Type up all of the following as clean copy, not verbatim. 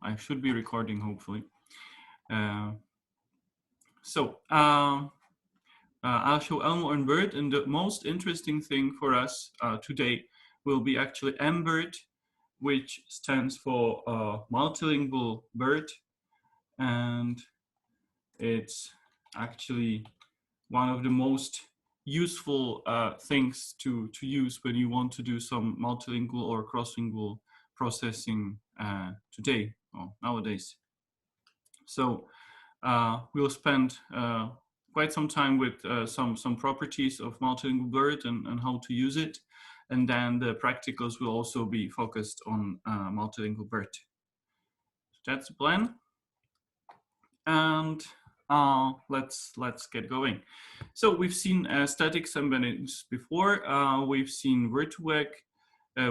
I should be recording, hopefully. I'll show ELMO and BERT, and the most interesting thing for us today will be actually MBERT, which stands for Multilingual BERT, and it's actually one of the most useful things to use when you want to do some multilingual or cross-lingual processing today or nowadays. So we'll spend quite some time with some properties of multilingual BERT and how to use it. And then the practicals will also be focused on multilingual BERT. So that's the plan. And let's get going. So we've seen static embeddings before. We've seen word2vec.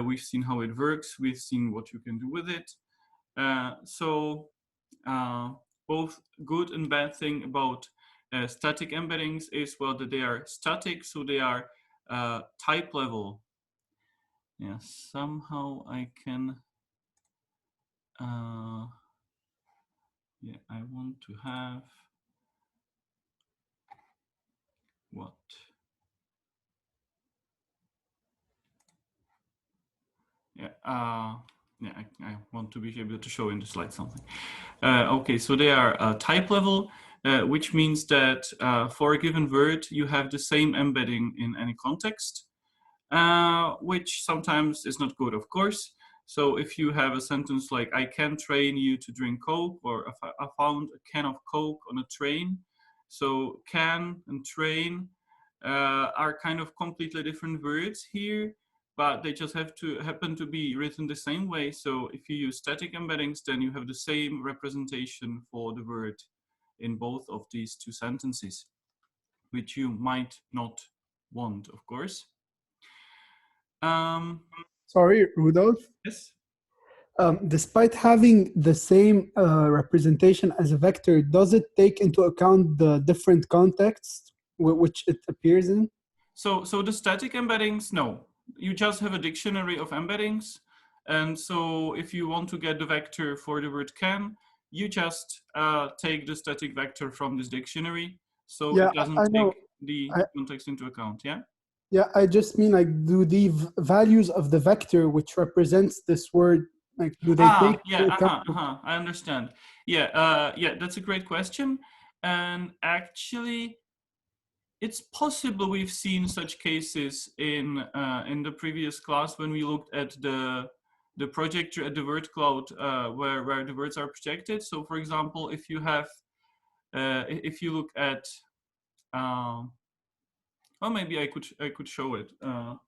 We've seen how it works. We've seen what you can do with it. Both good and bad thing about static embeddings is, well, that they are static, so they are type level. Yeah, somehow I can. Yeah, I want to have what? Yeah, yeah, I want to be able to show in the slide something. Okay, so they are type level, which means that for a given word, you have the same embedding in any context, which sometimes is not good, of course. So if you have a sentence like, I can train you to drink Coke, or I found a can of Coke on a train. So can and train are kind of completely different words here, but they just happen to be written the same way. So if you use static embeddings, then you have the same representation for the word in both of these two sentences, which you might not want, of course. Sorry, Rudolf? Yes? Despite having the same representation as a vector, does it take into account the different contexts which it appears in? So the static embeddings, no. You just have a dictionary of embeddings. And so if you want to get the vector for the word can, you just take the static vector from this dictionary. So yeah, it doesn't take the context into account, yeah? Yeah, I just mean, like, do the values of the vector which represents this word, like, do they take into account? I understand. Yeah, yeah, that's a great question. And actually, it's possible we've seen such cases in the previous class when we looked at the projector at the word cloud where the words are projected. So, for example, if you have, if you look at, well, maybe I could show it. Well,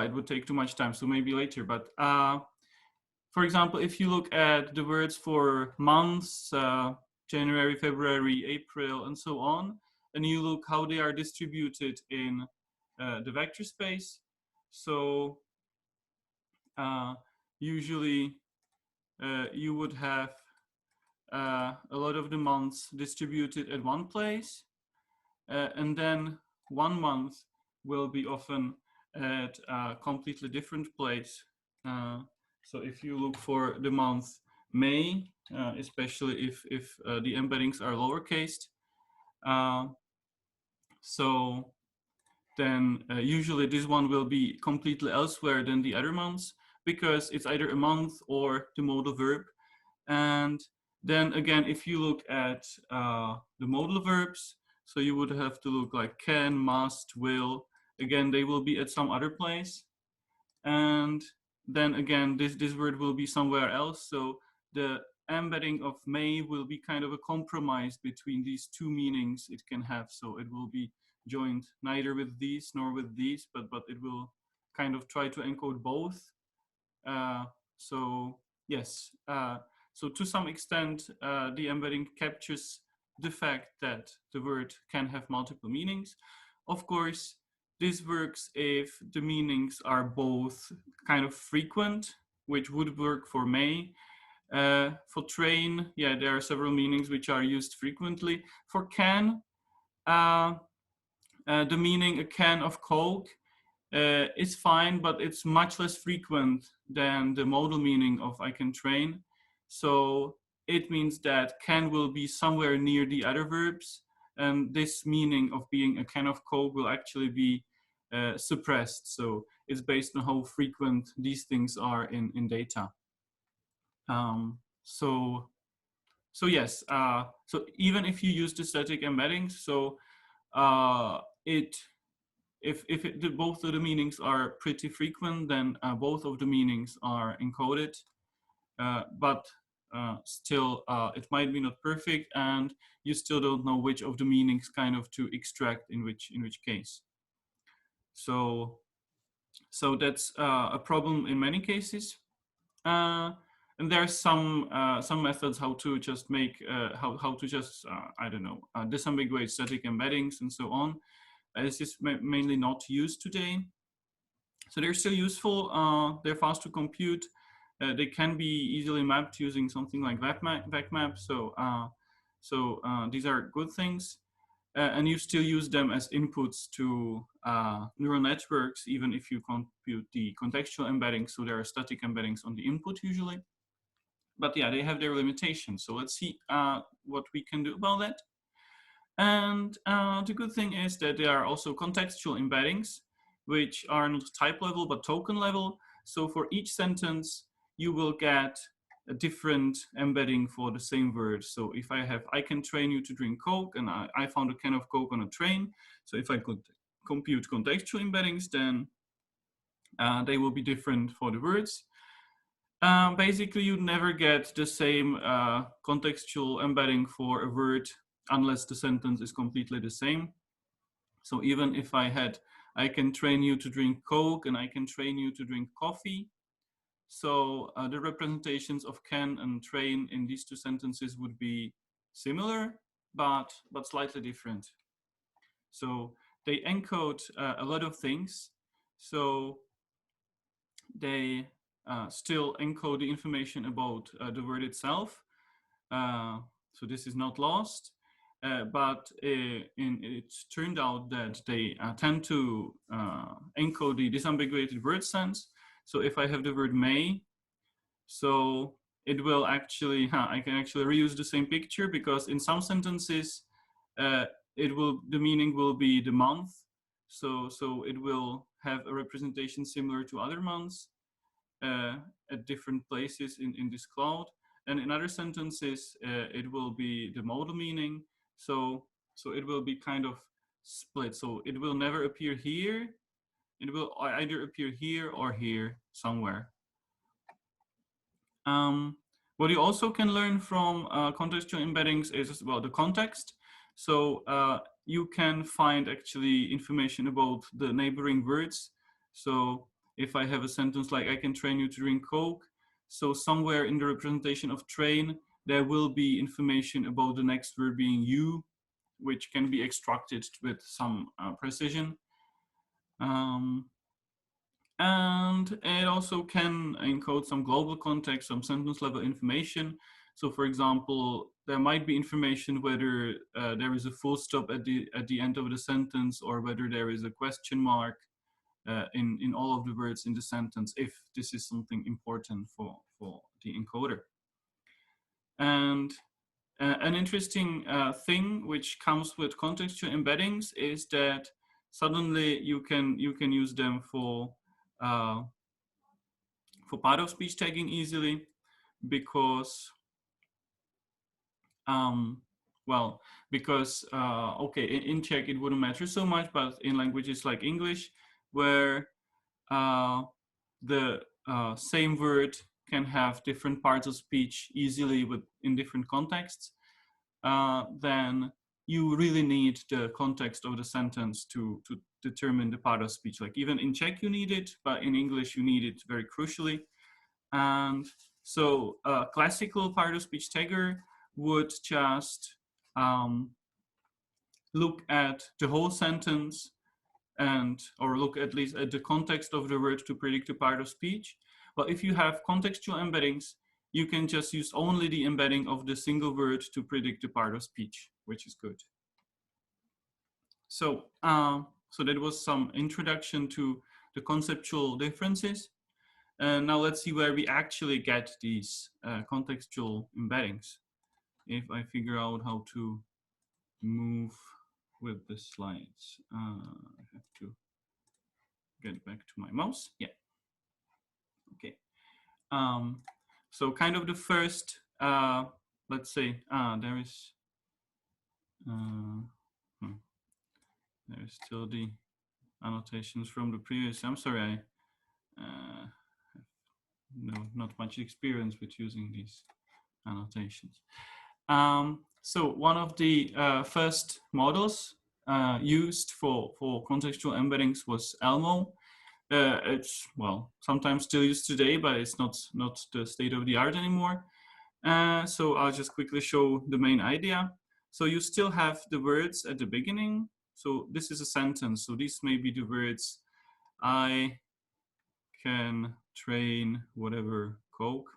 it would take too much time, so maybe later. But for example, if you look at the words for months, January, February, April, and so on, and you look how they are distributed in the vector space. So usually you would have a lot of the months distributed at one place, and then 1 month will be often at a completely different place. So if you look for the month May, especially if the embeddings are lowercase, so then usually this one will be completely elsewhere than the other months, because it's either a month or the modal verb. And then again, if you look at the modal verbs, so you would have to look like can, must, will. Again, they will be at some other place. And then again, this word will be somewhere else. So the embedding of May will be kind of a compromise between these two meanings it can have. So it will be joined neither with these nor with these, but it will kind of try to encode both. So yes, so to some extent, the embedding captures the fact that the word can have multiple meanings. Of course, this works if the meanings are both kind of frequent, which would work for May. For train, yeah, there are several meanings which are used frequently. For can, the meaning a can of Coke is fine, but it's much less frequent than the modal meaning of I can train. So it means that can will be somewhere near the other verbs, and this meaning of being a can of Coke will actually be suppressed. So it's based on how frequent these things are in data. So yes, so even if you use the static embeddings, so both of the meanings are pretty frequent, then both of the meanings are encoded, but still it might be not perfect, and you still don't know which of the meanings kind of to extract in which case. So that's a problem in many cases. And there are some methods how to just make how to just I don't know disambiguate static embeddings and so on. It's just mainly not used today. So they're still useful. They're fast to compute. They can be easily mapped using something like VecMap. So these are good things. And you still use them as inputs to neural networks, even if you compute the contextual embeddings. So there are static embeddings on the input usually. But yeah, they have their limitations. So let's see what we can do about that. And the good thing is that there are also contextual embeddings, which are not type level, but token level. So for each sentence, you will get a different embedding for the same word. So if I have, I can train you to drink Coke, and I found a can of Coke on a train. So if I could compute contextual embeddings, then they will be different for the words. Basically, you never get the same contextual embedding for a word unless the sentence is completely the same. So even if I can train you to drink Coke and I can train you to drink coffee. So the representations of can and train in these two sentences would be similar, but slightly different. So they encode a lot of things. So they still encode the information about the word itself. So this is not lost, but it turned out that they tend to encode the disambiguated word sense. So if I have the word may, so it will actually, I can actually reuse the same picture, because in some sentences, the meaning will be the month. So it will have a representation similar to other months at different places in this cloud. And in other sentences, it will be the modal meaning. So it will be kind of split. So it will never appear here. It will either appear here or here somewhere. What you also can learn from contextual embeddings is, well, the context. So you can find actually information about the neighboring words. So if I have a sentence like, I can train you to drink Coke, so somewhere in the representation of train, there will be information about the next word being you, which can be extracted with some precision. And it also can encode some global context, some sentence level information. So for example, there might be information whether there is a full stop at the end of the sentence, or whether there is a question mark in all of the words in the sentence, if this is something important for the encoder. And an interesting thing which comes with contextual embeddings is that suddenly you can use them for part of speech tagging easily, because okay, in Czech it wouldn't matter so much, but in languages like English, where the same word can have different parts of speech easily in different contexts, then you really need the context of the sentence to determine the part of speech. Like even in Czech you need it, but in English you need it very crucially. And so a classical part of speech tagger would just look at the whole sentence or look at least at the context of the word to predict a part of speech. But if you have contextual embeddings, you can just use only the embedding of the single word to predict the part of speech, which is good. So, so that was some introduction to the conceptual differences. And now let's see where we actually get these contextual embeddings. If I figure out how to move with the slides, I have to get back to my mouse. Yeah. Okay. So kind of the first, let's say, there is still the annotations from the previous. I'm sorry, I have not much experience with using these annotations. So one of the first models used for contextual embeddings was ELMO. It's, well, sometimes still used today, but it's not the state of the art anymore. So I'll just quickly show the main idea. So you still have the words at the beginning. So this is a sentence. So these may be the words, I can train whatever Coke.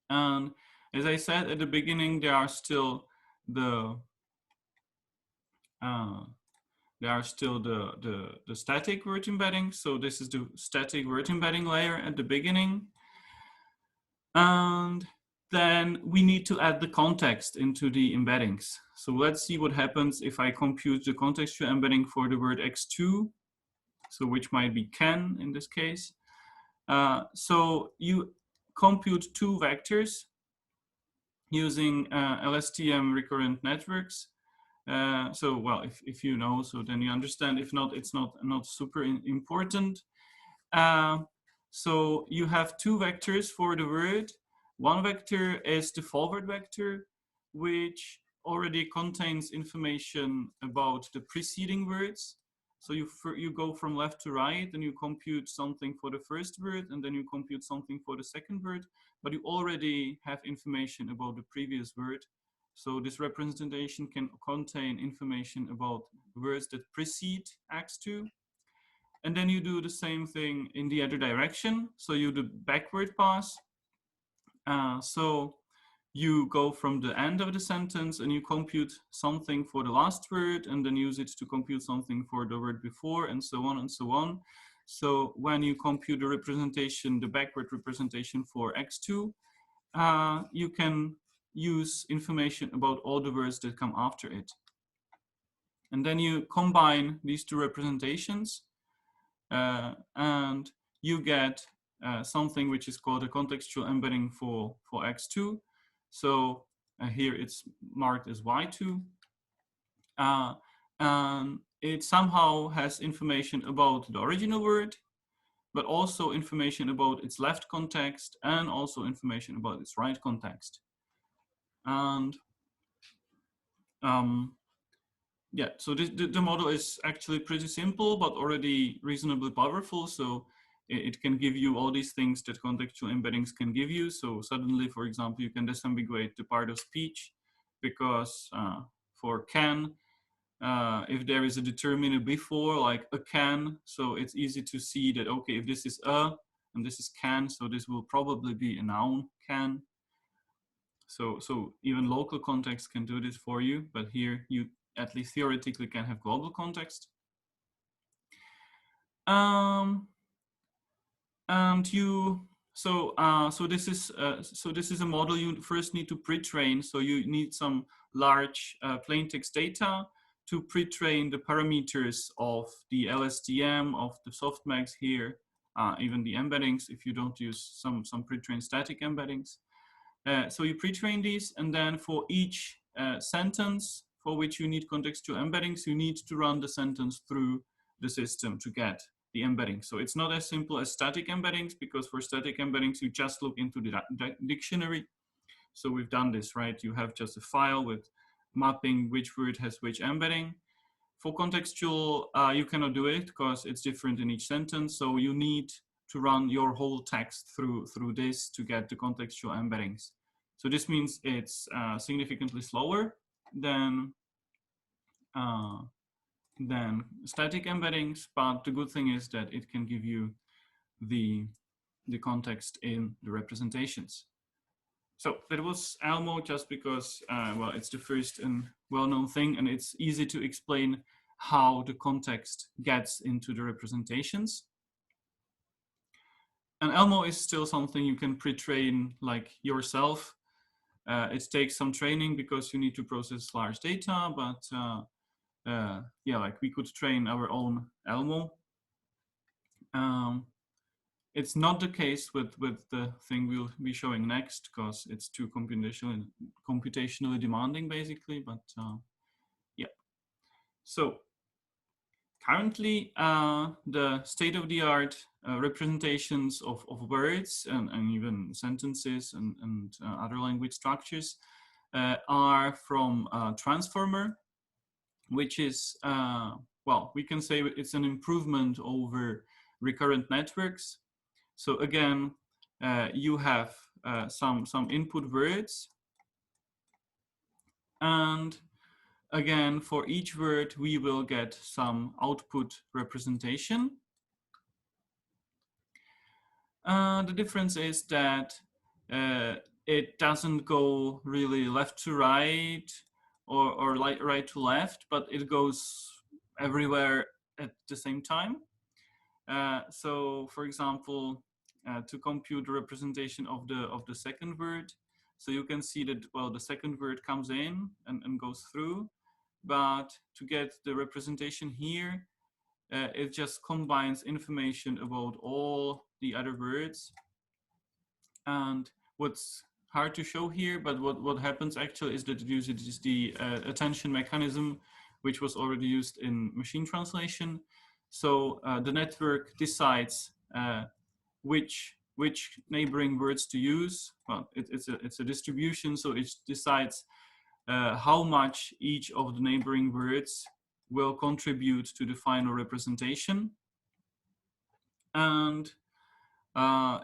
And as I said at the beginning, there are still the static word embedding. So this is the static word embedding layer at the beginning. And then we need to add the context into the embeddings. So let's see what happens if I compute the contextual embedding for the word x2, so which might be can in this case. So you compute two vectors using LSTM recurrent networks. So, well, if you know, so then you understand. If not, it's not super important. So you have two vectors for the word. One vector is the forward vector, which already contains information about the preceding words. So you go from left to right, and you compute something for the first word, and then you compute something for the second word, but you already have information about the previous word. So this representation can contain information about words that precede X2. And then you do the same thing in the other direction. So you do backward pass. So you go from the end of the sentence and you compute something for the last word and then use it to compute something for the word before, and so on and so on. So when you compute the representation, the backward representation for X2, you can use information about all the words that come after it. And then you combine these two representations and you get something which is called a contextual embedding for X2. So here it's marked as Y2. And it somehow has information about the original word, but also information about its left context and also information about its right context. And yeah, so the model is actually pretty simple, but already reasonably powerful. So it can give you all these things that contextual embeddings can give you. So suddenly, for example, you can disambiguate the part of speech because for can, if there is a determiner before, like a can, so it's easy to see that, okay, if this is a and this is can, so this will probably be a noun, can. So even local context can do this for you, but here you at least theoretically can have global context. And you so this is a model you first need to pre-train. So you need some large plain text data to pre-train the parameters of the LSTM, of the softmax here, even the embeddings if you don't use some pre-trained static embeddings. So you pre-train these, and then for each sentence for which you need contextual embeddings, you need to run the sentence through the system to get the embedding. So it's not as simple as static embeddings, because for static embeddings, you just look into the dictionary. So we've done this, right? You have just a file with mapping which word has which embedding. For contextual, you cannot do it because it's different in each sentence. So you need to run your whole text through this to get the contextual embeddings. So this means it's significantly slower than static embeddings, but the good thing is that it can give you the context in the representations. So that was ELMO, just because, well, it's the first and well-known thing, and it's easy to explain how the context gets into the representations. And ELMO is still something you can pre-train like yourself. It takes some training because you need to process large data, but yeah, like we could train our own ELMO. It's not the case with the thing we'll be showing next because it's too computationally demanding, basically. But yeah, so currently the state-of-the-art representations of words and even sentences and other language structures are from Transformer, which is well, we can say it's an improvement over recurrent networks. So again, you have some input words, and again, for each word, we will get some output representation. The difference is that it doesn't go really left to right or right to left, but it goes everywhere at the same time. So, for example, to compute the representation of the second word, so you can see that, well, the second word comes in and goes through, but to get the representation here, it just combines information about all the other words. And what's hard to show here, but what happens actually is that it uses the attention mechanism, which was already used in machine translation. So the network decides which neighboring words to use. Well, it's a distribution, so it decides how much each of the neighboring words will contribute to the final representation. And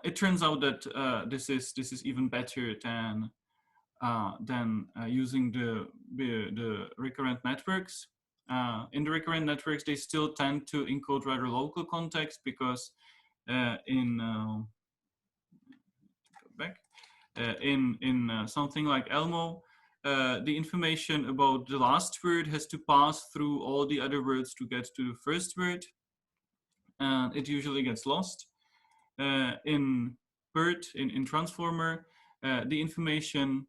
it turns out that this is even better than using the recurrent networks. In the recurrent networks, they still tend to encode rather local context because in something like ELMO, the information about the last word has to pass through all the other words to get to the first word, and it usually gets lost. In BERT, in Transformer, the information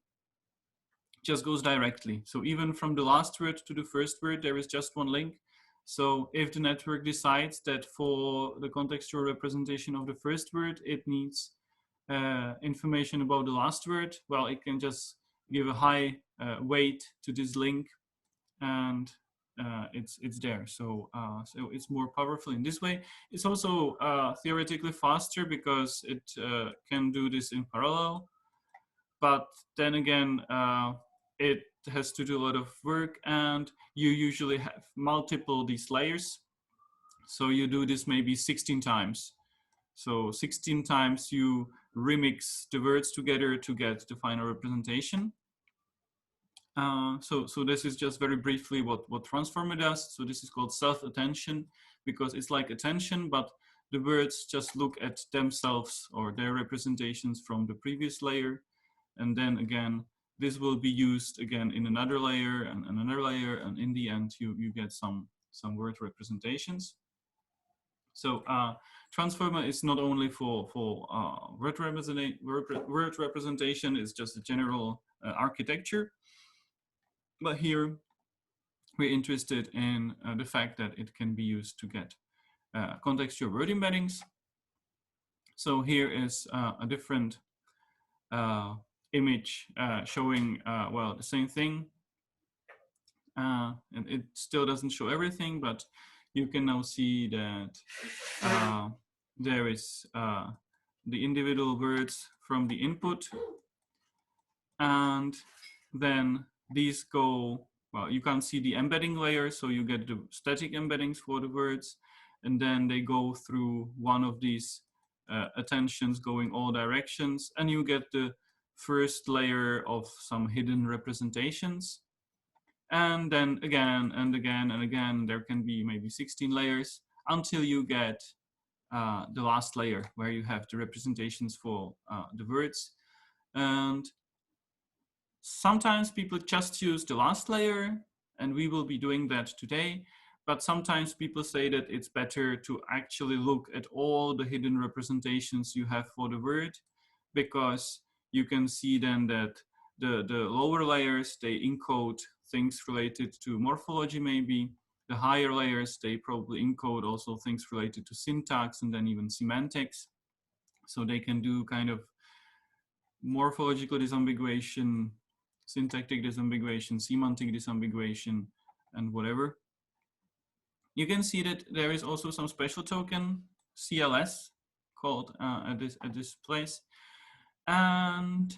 just goes directly. So even from the last word to the first word, there is just one link. So if the network decides that for the contextual representation of the first word, it needs information about the last word, well, it can just give a high weight to this link, and it's there. So so it's more powerful in this way. It's also theoretically faster because it can do this in parallel. But then again, it has to do a lot of work, and you usually have multiple these layers. So you do this maybe 16 times. So 16 times you remix the words together to get the final representation. So this is just very briefly what Transformer does. So this is called self-attention because it's like attention, but the words just look at themselves or their representations from the previous layer. And then again, this will be used again in another layer and another layer. And in the end, you get some word representations. So Transformer is not only for word representation, it's just a general architecture. But here we're interested in the fact that it can be used to get contextual word embeddings. So here is a different image showing, well, the same thing. And it still doesn't show everything, but you can now see that there is the individual words from the input, and then these go, well, you can't see the embedding layer, so you get the static embeddings for the words, and then they go through one of these attentions going all directions, and you get the first layer of some hidden representations. And then again and again and again, there can be maybe 16 layers until you get the last layer where you have the representations for the words. And sometimes people just use the last layer, and we will be doing that today. but sometimes people say that it's better to actually look at all the hidden representations you have for the word, because you can see then that the lower layers, they encode things related to morphology maybe. The higher layers, they probably encode also things related to syntax and then even semantics. So they can do kind of morphological disambiguation, syntactic disambiguation, semantic disambiguation, and whatever. You can see that there is also some special token, CLS, called at this place, and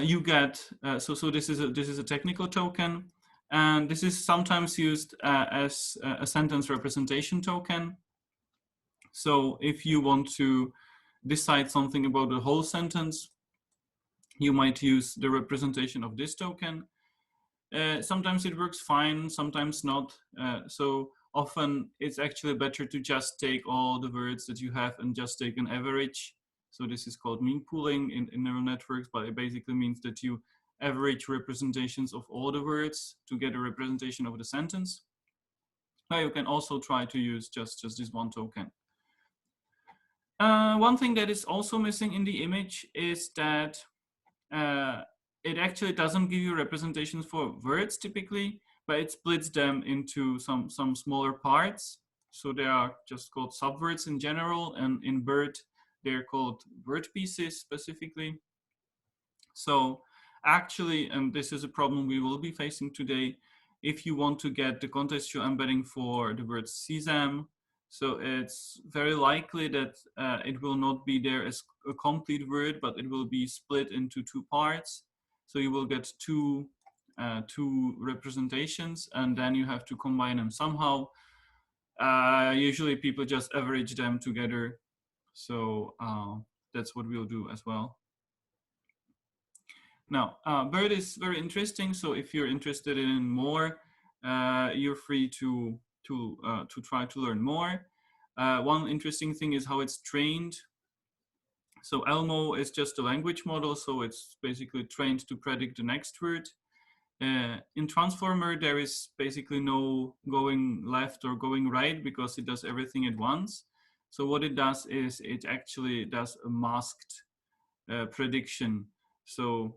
you get so this is a technical token, and this is sometimes used as a sentence representation token. So if you want to decide something about the whole sentence, you might use the representation of this token. Sometimes it works fine, sometimes not. So often it's actually better to just take all the words that you have and just take an average. So this is called mean pooling in neural networks, but it basically means that you average representations of all the words to get a representation of the sentence. Now you can also try to use just this one token. One thing that is also missing in the image is that it actually doesn't give you representations for words typically, but it splits them into some smaller parts. So they are just called subwords in general, and in BERT, they're called word pieces specifically. So actually, and this is a problem we will be facing today, if you want to get the contextual embedding for the word sesame, so it's very likely that it will not be there as a complete word, but it will be split into two parts. So you will get two representations, and then you have to combine them somehow. Usually people just average them together. So that's what we'll do as well. Now, BERT is very interesting. So if you're interested in more, you're free to try to learn more. One interesting thing is how it's trained. So ELMO is just a language model, so it's basically trained to predict the next word. In Transformer, there is basically no going left or going right because it does everything at once. So what it does is it actually does a masked prediction. So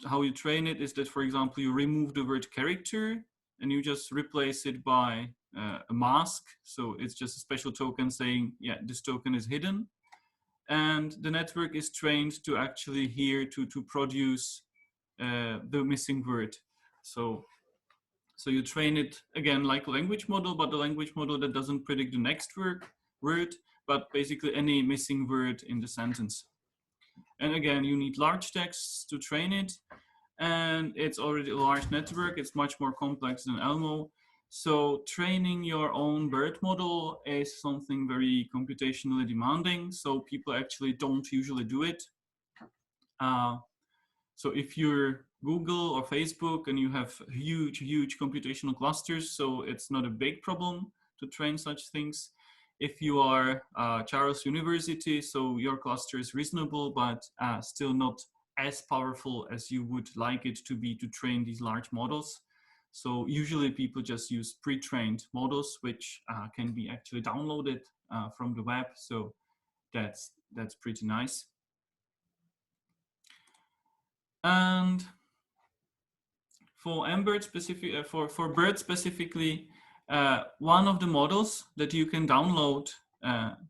how you train it is that, for example, you remove the word character and you just replace it by a mask. So it's just a special token saying, yeah, this token is hidden. And the network is trained to actually here to produce the missing word. So you train it again like a language model, but the language model that doesn't predict the next word, but basically any missing word in the sentence. And again, you need large texts to train it. And it's already a large network. It's much more complex than ELMO. So training your own BERT model is something very computationally demanding. So people actually don't usually do it. So if you're Google or Facebook and you have huge computational clusters, so it's not a big problem to train such things. If you are Charles University, so your cluster is reasonable, but still not as powerful as you would like it to be to train these large models. So usually people just use pre-trained models, which can be actually downloaded from the web. So that's pretty nice. And for MBERT specific, for BERT specifically, one of the models that you can download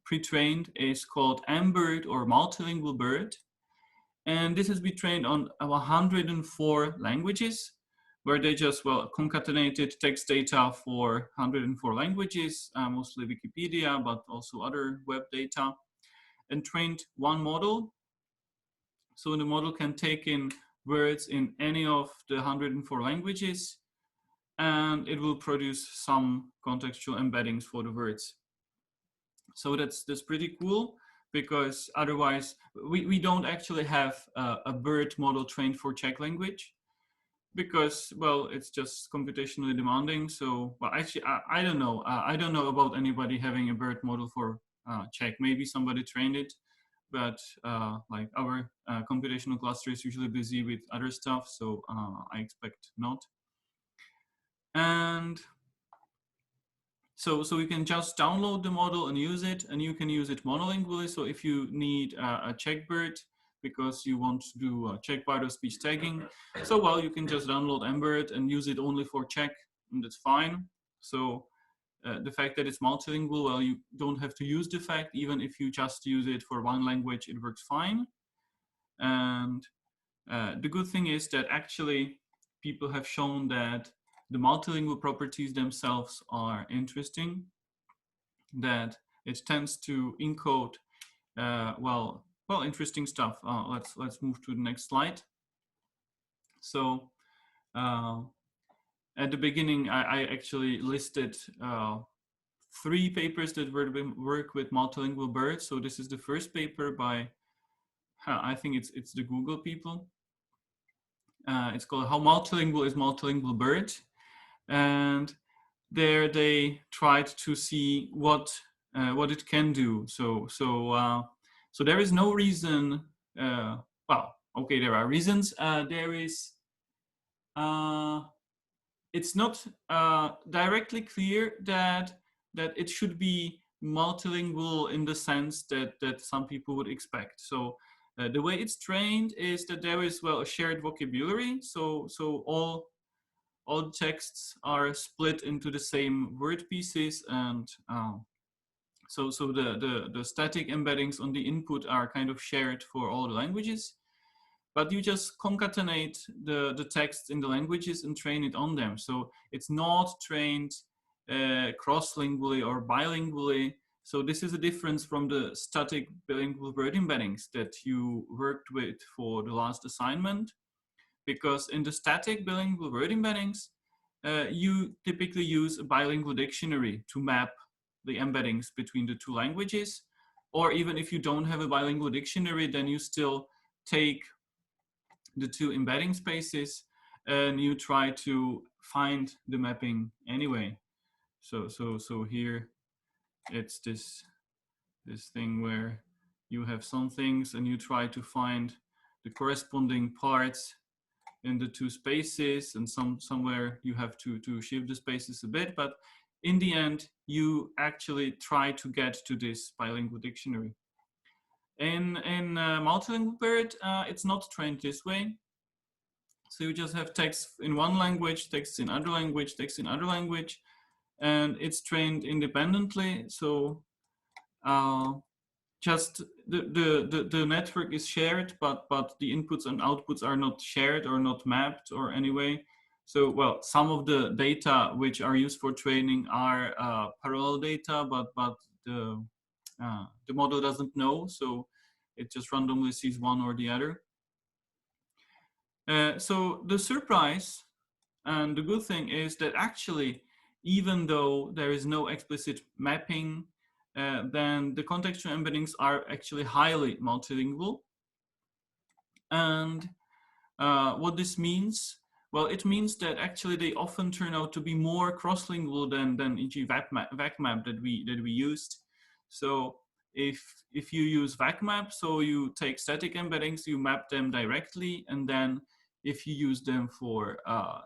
pre-trained is called MBERT or Multilingual BERT. And this has been trained on 104 languages, where they just, concatenated text data for 104 languages, mostly Wikipedia, but also other web data, and trained one model. So the model can take in words in any of the 104 languages, and it will produce some contextual embeddings for the words. So that's pretty cool, because otherwise we don't actually have a BERT model trained for Czech language, because, well, it's just computationally demanding. So, well, actually, I don't know. I don't know about anybody having a BERT model for Czech. Maybe somebody trained it, but like our computational cluster is usually busy with other stuff, so I expect not. And So you can just download the model and use it, and you can use it monolingually. So if you need a Czech BERT because you want to do Czech part of speech tagging, so well, you can just download MBERT and use it only for Czech, and that's fine. So the fact that it's multilingual, well, you don't have to use the fact. Even if you just use it for one language, it works fine. And the good thing is that actually people have shown that the multilingual properties themselves are interesting, that it tends to encode well, interesting stuff. Let's move to the next slide. So at the beginning, I actually listed 3 papers that work with multilingual BERT. So this is the first paper by, I think it's the Google people. It's called How Multilingual is Multilingual BERT, and there they tried to see what it can do. So there is no reason. Well, okay, there are reasons. There is. It's not directly clear that it should be multilingual in the sense that some people would expect. So the way it's trained is that there is, well, a shared vocabulary. So all texts are split into the same word pieces, and so the static embeddings on the input are kind of shared for all the languages. But you just concatenate the text in the languages and train it on them. So it's not trained cross-lingually or bilingually. So this is a difference from the static bilingual word embeddings that you worked with for the last assignment. Because in the static bilingual word embeddings, you typically use a bilingual dictionary to map the embeddings between the 2 languages. Or even if you don't have a bilingual dictionary, then you still take the 2 embedding spaces and you try to find the mapping anyway. So here it's this thing where you have some things and you try to find the corresponding parts in the 2 spaces, and somewhere you have to shift the spaces a bit, but in the end you actually try to get to this bilingual dictionary. In multilingual BERT, it's not trained this way. So you just have text in one language, text in other language, text in other language, and it's trained independently. So just the network is shared, but the inputs and outputs are not shared or not mapped or anyway. So, well, some of the data which are used for training are parallel data, but the model doesn't know, so it just randomly sees one or the other. So the surprise and the good thing is that actually, even though there is no explicit mapping, then the contextual embeddings are actually highly multilingual. And what this means? Well, it means that actually they often turn out to be more cross-lingual than e.g. VACMAP that we used. So if you use VACMAP, so you take static embeddings, you map them directly, and then if you use them for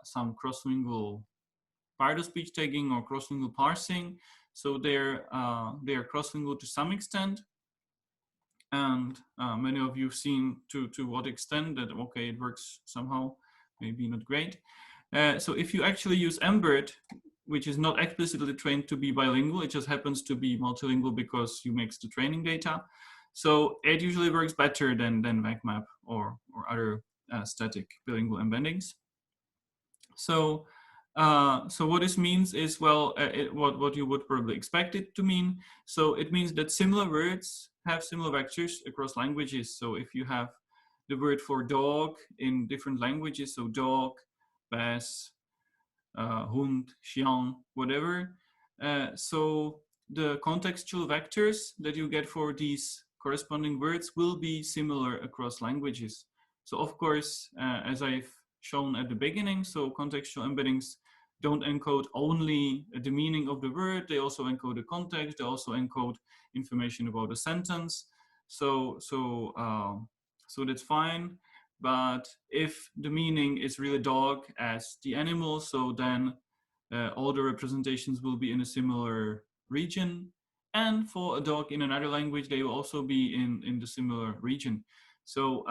some cross-lingual part of speech tagging or cross-lingual parsing, so they're cross-lingual to some extent. And many of you have seen to what extent that, okay, it works somehow, maybe not great. So if you actually use MBERT, which is not explicitly trained to be bilingual, it just happens to be multilingual because you mix the training data. So it usually works better than VACMAP or other static bilingual embeddings. So what this means is, well, what you would probably expect it to mean. So it means that similar words have similar vectors across languages. So if you have the word for dog in different languages, so dog, bass, hund, chien, whatever. So the contextual vectors that you get for these corresponding words will be similar across languages. So of course, as I've shown at the beginning, so contextual embeddings don't encode only the meaning of the word, they also encode the context, they also encode information about the sentence. So that's fine. But if the meaning is really dog as the animal, so then all the representations will be in a similar region. And for a dog in another language, they will also be in the similar region. So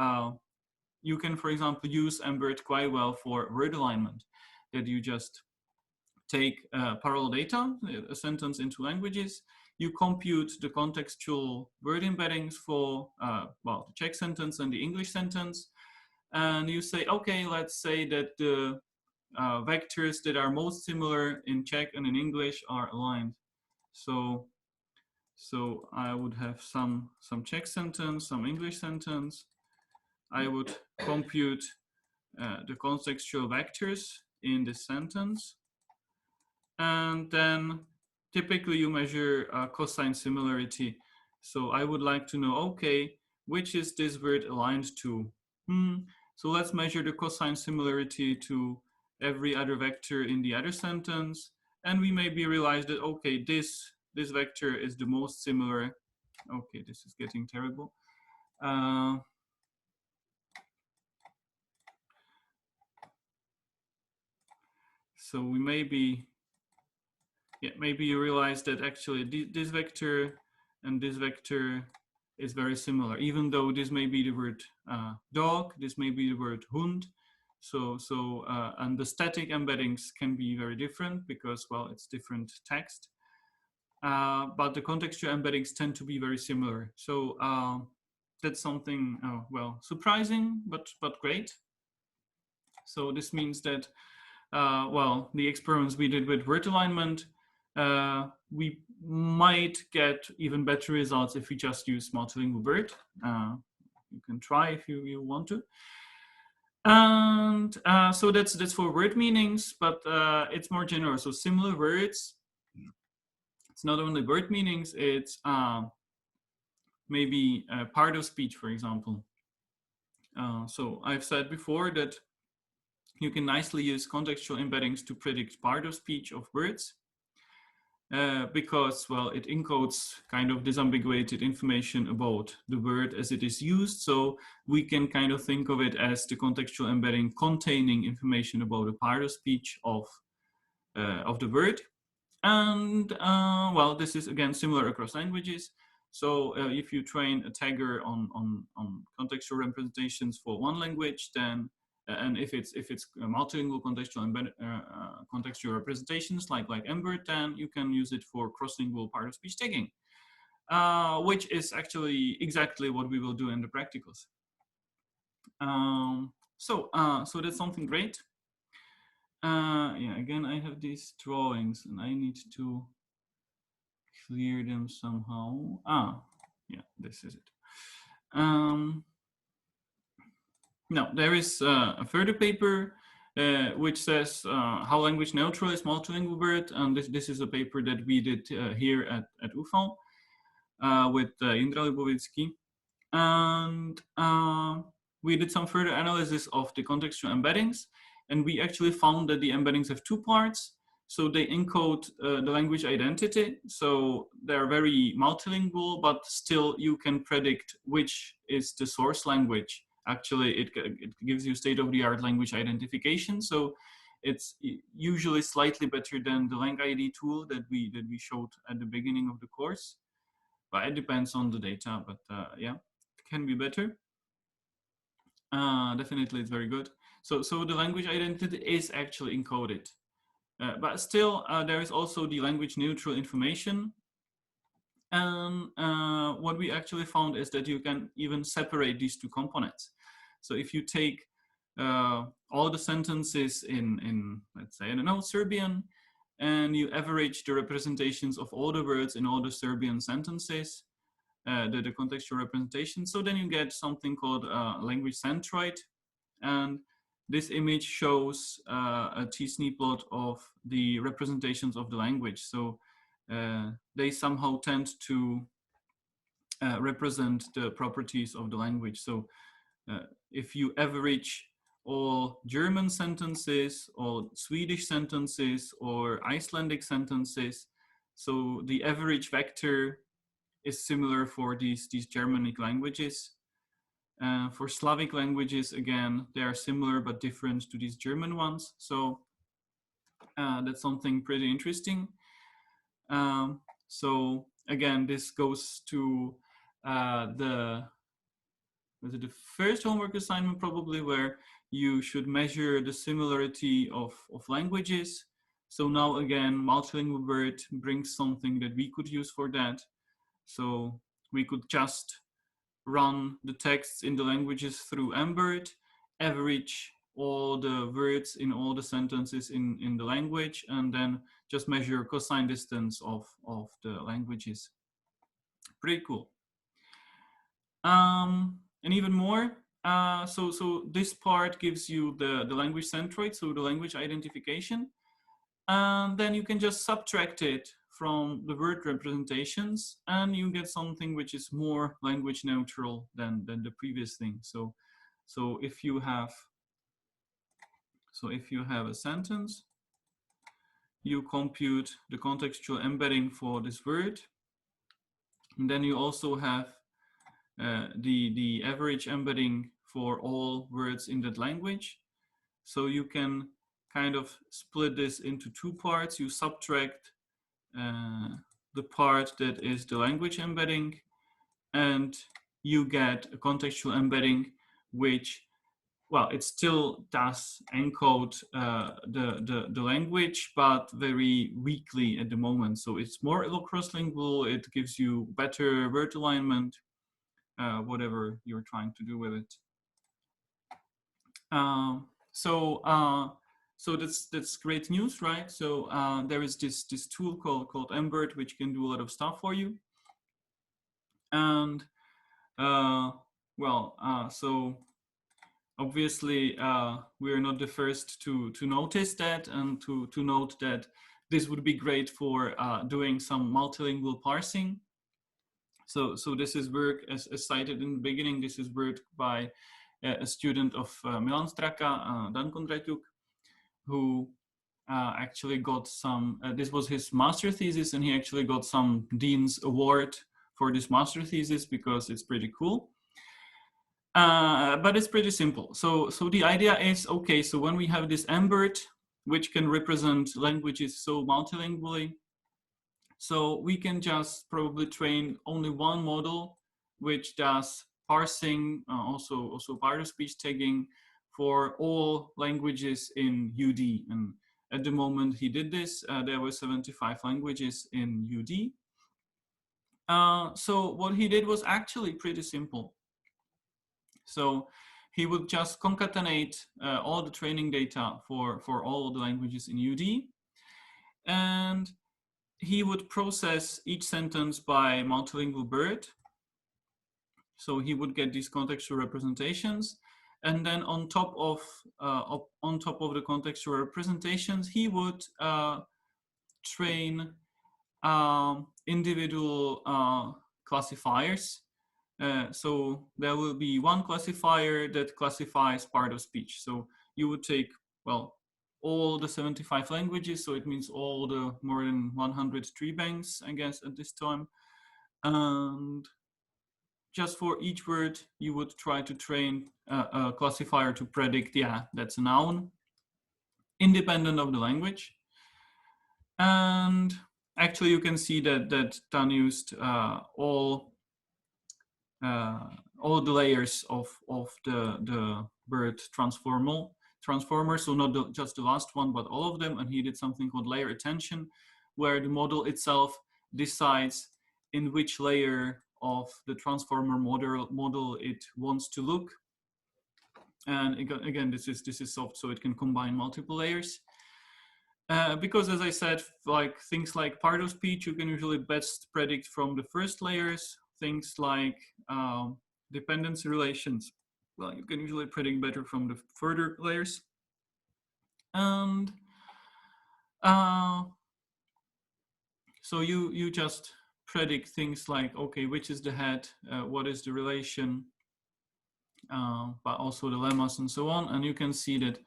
you can, for example, use MBERT quite well for word alignment, that you just take parallel data, a sentence into languages, you compute the contextual word embeddings for, well, the Czech sentence and the English sentence, and you say, okay, let's say that the vectors that are most similar in Czech and in English are aligned. So I would have some Czech sentence, some English sentence. I would compute the contextual vectors in this sentence. And then typically you measure cosine similarity. So I would like to know, okay, which is this word aligned to? So let's measure the cosine similarity to every other vector in the other sentence. And we maybe realize that, okay, this vector is the most similar. Okay, this is getting terrible. So we maybe you realize that actually this vector and this vector is very similar, even though this may be the word dog, this may be the word hund. And the static embeddings can be very different because, well, it's different text. But the contextual embeddings tend to be very similar. So that's something, well, surprising, but great. So this means that, well, the experiments we did with word alignment, we might get even better results if we just use multilingual BERT. You can try if you want to. And so that's for word meanings, but it's more general. So similar words, it's not only word meanings, it's maybe part of speech, for example. So I've said before that you can nicely use contextual embeddings to predict part of speech of words because, well, it encodes kind of disambiguated information about the word as it is used. So we can kind of think of it as the contextual embedding containing information about a part of speech of the word. And, well, this is, again, similar across languages. So if you train a tagger on contextual representations for one language, then and if it's multilingual contextual representations like MBERT, then you can use it for cross-lingual part of speech tagging, which is actually exactly what we will do in the practicals. So that's something great. Yeah, again, I have these drawings and I need to clear them somehow. Yeah, this is it. Now, there is a further paper which says how language neutral is multilingual BERT, and this is a paper that we did here at UFAL with Indra Lubovitsky. And we did some further analysis of the contextual embeddings, and we actually found that the embeddings have two parts. So they encode the language identity. So they're very multilingual, but still you can predict which is the source language. Actually, it gives you state-of-the-art language identification. So it's usually slightly better than the LangID tool that we showed at the beginning of the course. But it depends on the data, but yeah, it can be better. Definitely, it's very good. So the language identity is actually encoded. But still, there is also the language neutral information. And what we actually found is that you can even separate these two components. So if you take all the sentences in let's say, I don't know, Serbian, and you average the representations of all the words in all the Serbian sentences, the contextual representation, so then you get something called language centroid. And this image shows a t-SNE plot of the representations of the language. So they somehow tend to represent the properties of the language. So if you average all German sentences, all Swedish sentences, or Icelandic sentences, so the average vector is similar for these Germanic languages. For Slavic languages, again, they are similar but different to these German ones. So That's something pretty interesting. So again, this goes to the first homework assignment probably, where you should measure the similarity of languages. So now again, Multilingual BERT brings something that we could use for that. So we could just run the texts in the languages through MBERT, average all the words in all the sentences in the language, and then just measure cosine distance of the languages. Pretty cool. And even more, so this part gives you the language centroid, so the language identification. And then you can just subtract it from the word representations, and you get something which is more language neutral than the previous thing. So if you have a sentence, you compute the contextual embedding for this word, and then you also have the average embedding for all words in that language. So you can kind of split this into two parts. You subtract the part that is the language embedding, and you get a contextual embedding, which, well, it still does encode the language, but very weakly at the moment. So it's more cross-lingual, it gives you better word alignment, whatever you're trying to do with it. So that's great news, right? So there is this tool called MBERT, which can do a lot of stuff for you. And so obviously we're not the first to notice that, and to note that this would be great for doing some multilingual parsing. So this is work, as cited in the beginning, this is work by a student of Milan Straka, Dan Kondratyuk, who actually got some, this was his master thesis, and he actually got some Dean's Award for this master thesis because it's pretty cool. But it's pretty simple. So the idea is, okay, so when we have this MBERT, which can represent languages so multilingually, so we can just probably train only one model, which does parsing, also part of speech tagging for all languages in UD. And at the moment he did this, there were 75 languages in UD. So what he did was actually pretty simple. So he would just concatenate all the training data for all the languages in UD, and he would process each sentence by multilingual BERT. So he would get these contextual representations, and then on top of the contextual representations, he would train individual classifiers. So there will be one classifier that classifies part of speech. So you would take, well, all the 75 languages, so it means all the more than 100 tree banks, I guess, at this time. And just for each word, you would try to train a classifier to predict, yeah, that's a noun, independent of the language. And actually, you can see that Dan used all the layers of the BERT transformer, so not just the last one, but all of them. And he did something called layer attention, where the model itself decides in which layer of the transformer model it wants to look. And again, this is soft, so it can combine multiple layers. Because, as I said, like things like part of speech, you can usually best predict from the first layers. Things like dependency relations, well, you can usually predict better from the further layers. And so you just predict things like, okay, which is the head, what is the relation, but also the lemmas and so on. And you can see that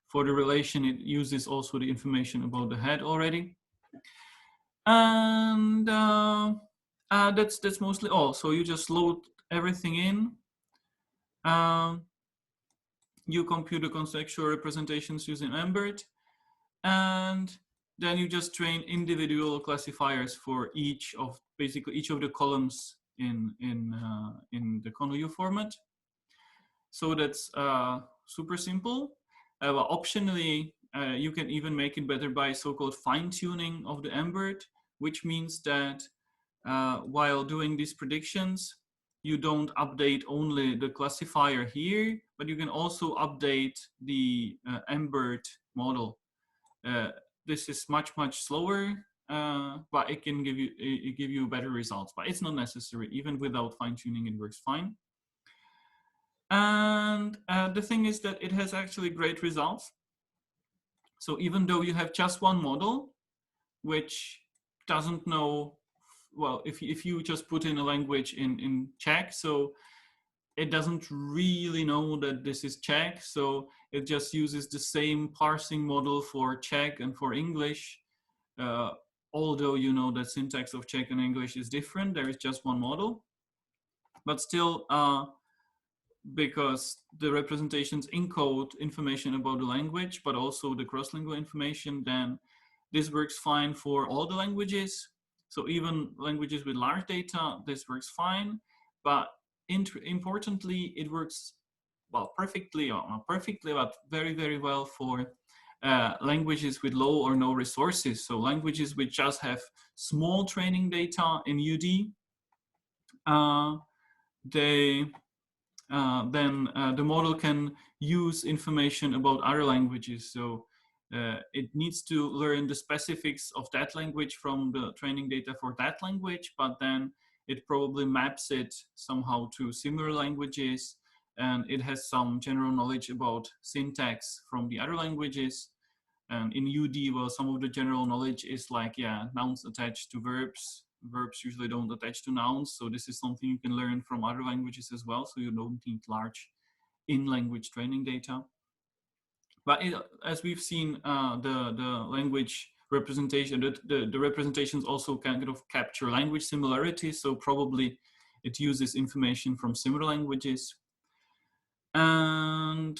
for the relation, it uses also the information about the head already. And that's mostly all. So you just load everything in. You compute the contextual representations using MBERT, And then you just train individual classifiers for basically each of the columns in the convolu format. So that's super simple. Well, optionally, you can even make it better by so-called fine-tuning of the MBERT, which means that while doing these predictions, you don't update only the classifier here, but you can also update the MBERT model. This is much slower, but it can give you better results. But it's not necessary. Even without fine-tuning, it works fine. And the thing is that it has actually great results. So even though you have just one model, which doesn't know, well, if you just put in a language in Czech, so it doesn't really know that this is Czech, so it just uses the same parsing model for Czech and for English. Although you know that syntax of Czech and English is different, there is just one model. But still, because the representations encode information about the language, but also the cross-lingual information, then this works fine for all the languages. So even languages with large data, this works fine. But importantly, it works, well, perfectly, or not perfectly, but very well for languages with low or no resources. So languages which just have small training data in UD, then the model can use information about other languages. So it needs to learn the specifics of that language from the training data for that language, but then it probably maps it somehow to similar languages, and it has some general knowledge about syntax from the other languages. And in UD, well, some of the general knowledge is like, yeah, nouns attached to verbs. Verbs usually don't attach to nouns. So this is something you can learn from other languages as well. So you don't need large in-language training data. But as we've seen, the language representation, the representations also kind of capture language similarities. So probably it uses information from similar languages. And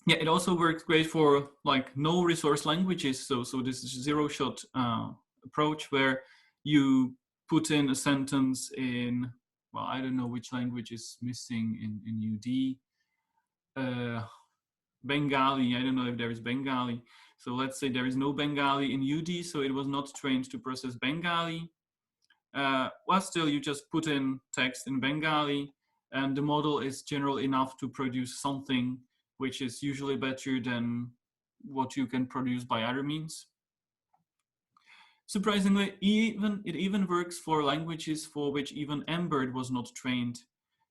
yeah, it also works great for like no resource languages. So this is zero-shot approach where you put in a sentence in, well, I don't know which language is missing in UD. Bengali, I don't know if there is Bengali. So let's say there is no Bengali in UD, so it was not trained to process Bengali. Well, still, you just put in text in Bengali, and the model is general enough to produce something which is usually better than what you can produce by other means. Surprisingly, it even works for languages for which even MBERT was not trained,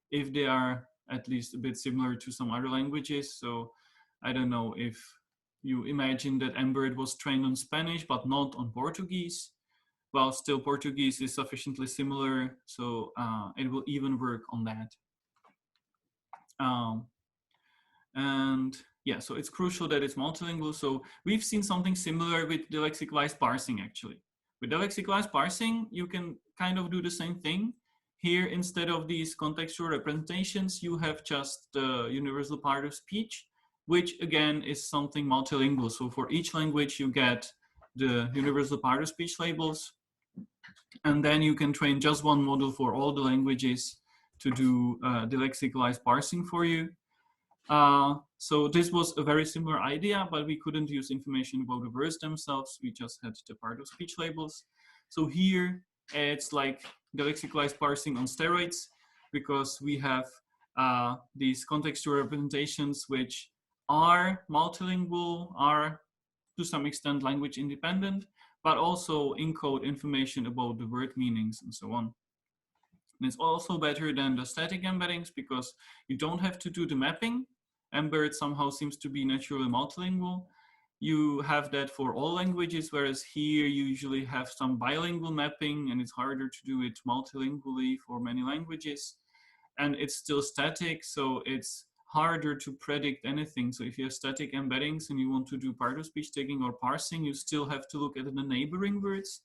if they are at least a bit similar to some other languages. So I don't know if you imagine that MBERT was trained on Spanish, but not on Portuguese. Well, still Portuguese is sufficiently similar, so it will even work on that. And yeah, so it's crucial that it's multilingual. So we've seen something similar with the lexicalized parsing, actually. With the lexicalized parsing, you can kind of do the same thing. Here, instead of these contextual representations, you have just the universal part of speech, which again is something multilingual. So for each language, you get the universal part of speech labels, and then you can train just one model for all the languages to do the lexicalized parsing for you. So this was a very similar idea, but we couldn't use information about the words themselves. We just had the part of speech labels. So here it's like the lexicalized parsing on steroids, because we have these contextual representations which are multilingual, are to some extent language independent, but also encode information about the word meanings and so on. And it's also better than the static embeddings because you don't have to do the mapping. MBERT somehow seems to be naturally multilingual. You have that for all languages, whereas here you usually have some bilingual mapping, and it's harder to do it multilingually for many languages. And it's still static, so it's harder to predict anything. So if you have static embeddings and you want to do part of speech tagging or parsing, you still have to look at the neighboring words.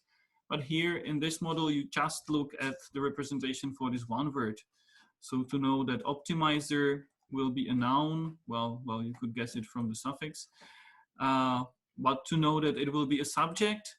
But here in this model, you just look at the representation for this one word. So to know that optimizer will be a noun, well, you could guess it from the suffix. but to know that it will be a subject,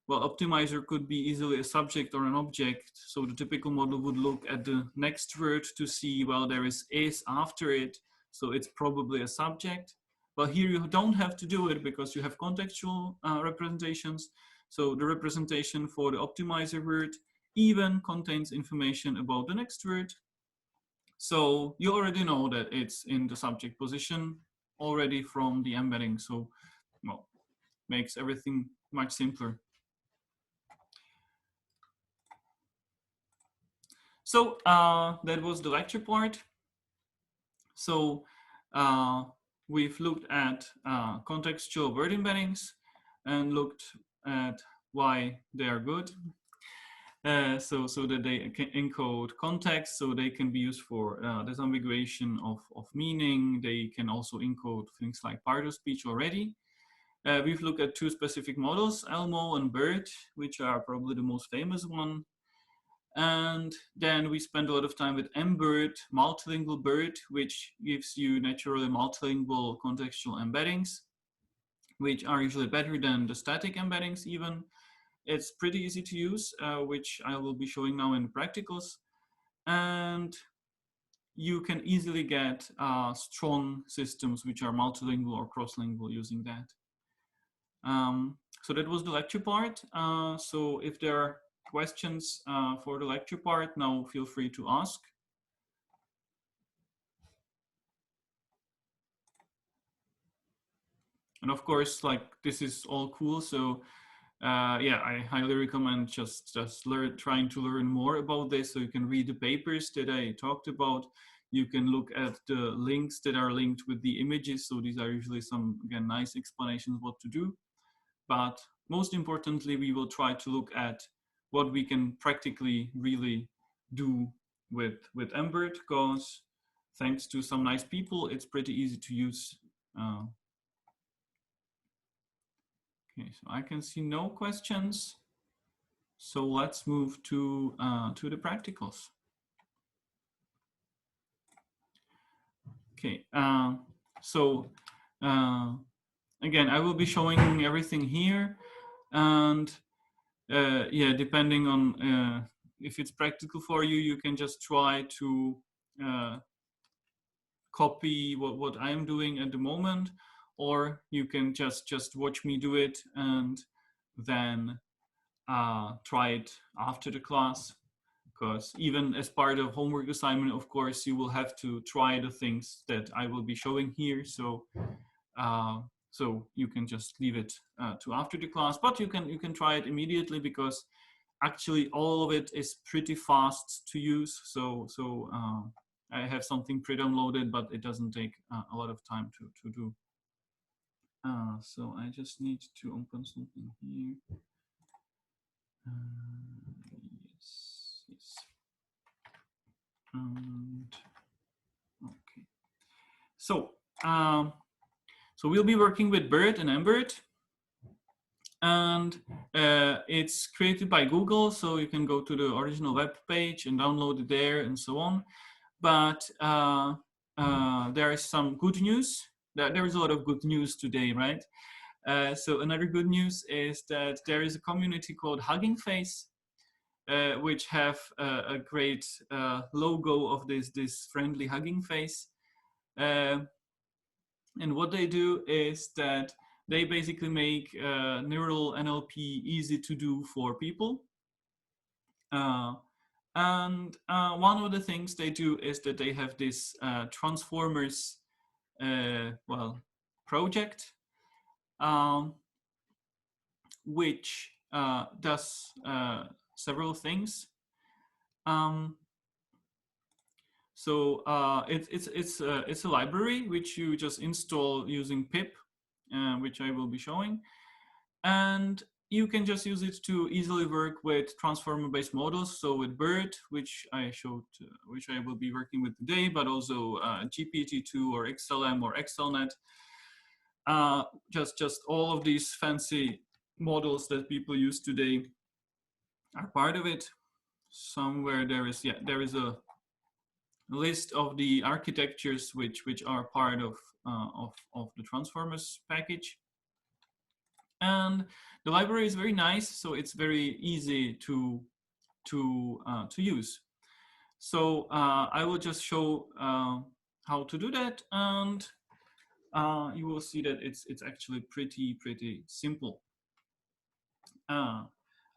well, optimizer could be easily a subject or an object. So the typical model would look at the next word to see, well, there is after it, so it's probably a subject. But here you don't have to do it because you have contextual representations. So the representation for the optimizer word even contains information about the next word. So you already know that it's in the subject position already from the embedding. So, well, makes everything much simpler. So that was the lecture part. So we've looked at contextual word embeddings and looked at why they are good. So that they can encode context, so they can be used for disambiguation of meaning. They can also encode things like part of speech already. We've looked at two specific models, ELMO and BERT, which are probably the most famous one. And then we spend a lot of time with MBERT, Multilingual BERT, which gives you naturally multilingual contextual embeddings, which are usually better than the static embeddings even. It's pretty easy to use, which I will be showing now in the practicals. And you can easily get strong systems which are multilingual or cross-lingual using that. So that was the lecture part. So if there are questions for the lecture part, now feel free to ask. And of course, like, this is all cool. So yeah, I highly recommend just trying to learn more about this. So you can read the papers that I talked about. You can look at the links that are linked with the images. So these are usually some, again, nice explanations what to do. But most importantly, we will try to look at what we can practically really do with MBERT, because thanks to some nice people, it's pretty easy to use. Okay, so I can see no questions. So let's move to the practicals. Okay, so again, I will be showing everything here, and yeah, depending on if it's practical for you, you can just try to copy what I'm doing at the moment, or you can just watch me do it and then try it after the class. Because even as part of homework assignment, of course, you will have to try the things that I will be showing here. So so you can just leave it to after the class, but you can try it immediately, because actually all of it is pretty fast to use. So I have something pre-downloaded, but it doesn't take a lot of time to do. So I just need to open something here. Yes. And okay. So so we'll be working with BERT and MBERT, and it's created by Google, so you can go to the original web page and download it there and so on. But there is some good news. There is a lot of good news today, right? So another good news is that there is a community called Hugging Face, which have a great logo of this friendly hugging face. And what they do is that they basically make neural NLP easy to do for people. And one of the things they do is that they have this transformers project, which does several things. So it's a library which you just install using pip, which I will be showing, and you can just use it to easily work with transformer-based models. So with BERT, which I showed, which I will be working with today, but also GPT-2 or XLM or XLNet. Just all of these fancy models that people use today are part of it. Somewhere there is a list of the architectures which are part of the transformers package. And the library is very nice, so it's very easy to use. So I will just show how to do that, and you will see that it's actually pretty simple.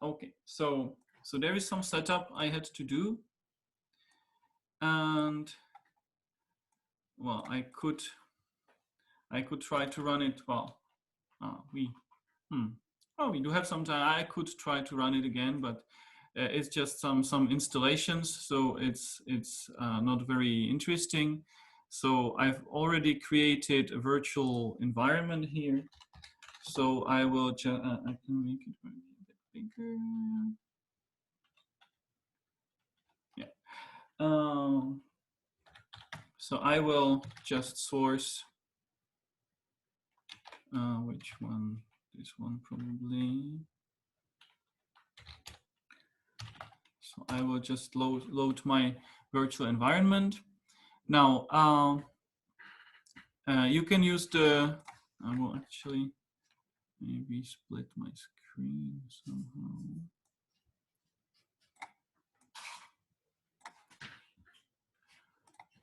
Okay, so there is some setup I had to do, and well, I could try to run it. Well, we do have some time. I could try to run it again, but it's just some installations, so it's not very interesting. So I've already created a virtual environment here. So I will just I can make it a bit bigger. Yeah. So I will just source which one? This one probably. So I will just load my virtual environment. Now you can use the. I will actually maybe split my screen somehow.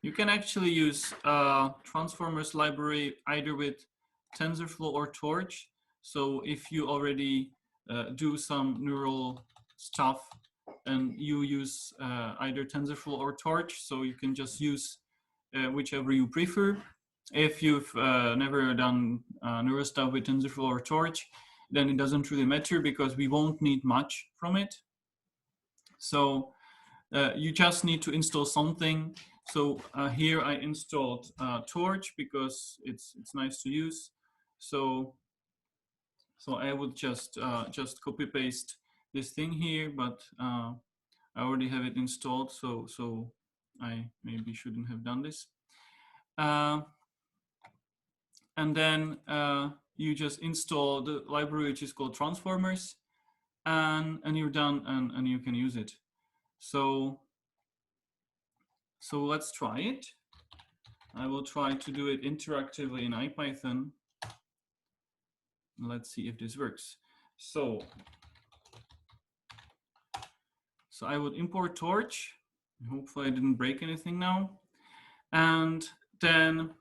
You can actually use transformers library either with TensorFlow or Torch. So if you already do some neural stuff and you use either TensorFlow or Torch, so you can just use whichever you prefer. If you've never done neural stuff with TensorFlow or Torch, then it doesn't really matter because we won't need much from it. So you just need to install something. So here I installed Torch because it's nice to use. So I would just copy paste this thing here, but I already have it installed, so I maybe shouldn't have done this. And then you just install the library which is called transformers, and you're done, and you can use it. So let's try it. I will try to do it interactively in IPython. Let's see if this works. So I would import Torch. Hopefully I didn't break anything now. And then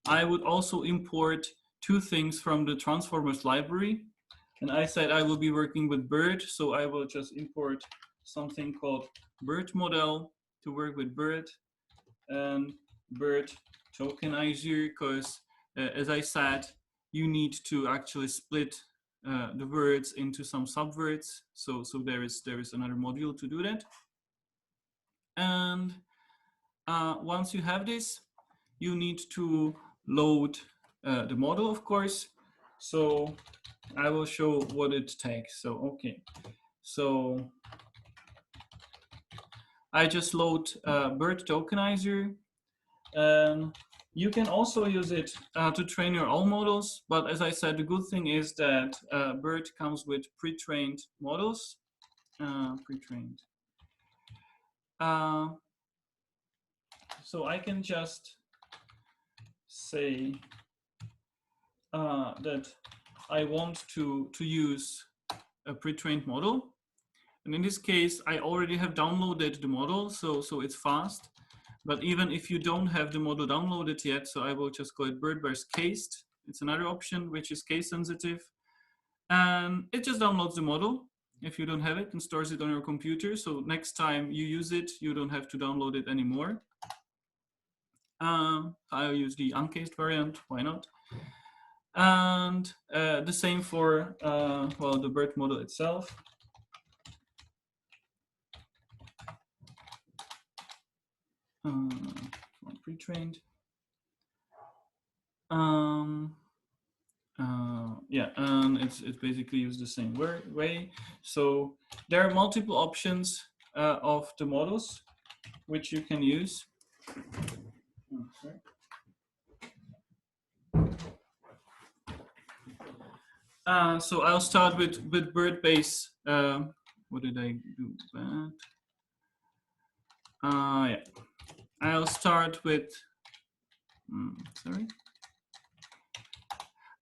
I would also import two things from the transformers library. And I said I will be working with BERT, so I will just import something called BERT model to work with BERT, and BERT tokenizer, because as I said, you need to actually split the words into some subwords. So there is another module to do that. And once you have this, you need to load the model, of course. So I will show what it takes. So okay, so I just load BERT tokenizer. You can also use it to train your own models, but as I said, the good thing is that BERT comes with pre-trained models. So I can just say that I want to use a pre-trained model. And in this case, I already have downloaded the model, so it's fast. But even if you don't have the model downloaded yet, so I will just call it BERT cased. It's another option which is case sensitive. And it just downloads the model if you don't have it and stores it on your computer. So next time you use it, you don't have to download it anymore. I'll use the uncased variant, why not? And the same for, well, the BERT model itself. Pre-trained. Yeah, and it's basically used the same way. So there are multiple options of the models which you can use. So I'll start with BERT base. What did I do? Yeah, I'll start with. Sorry.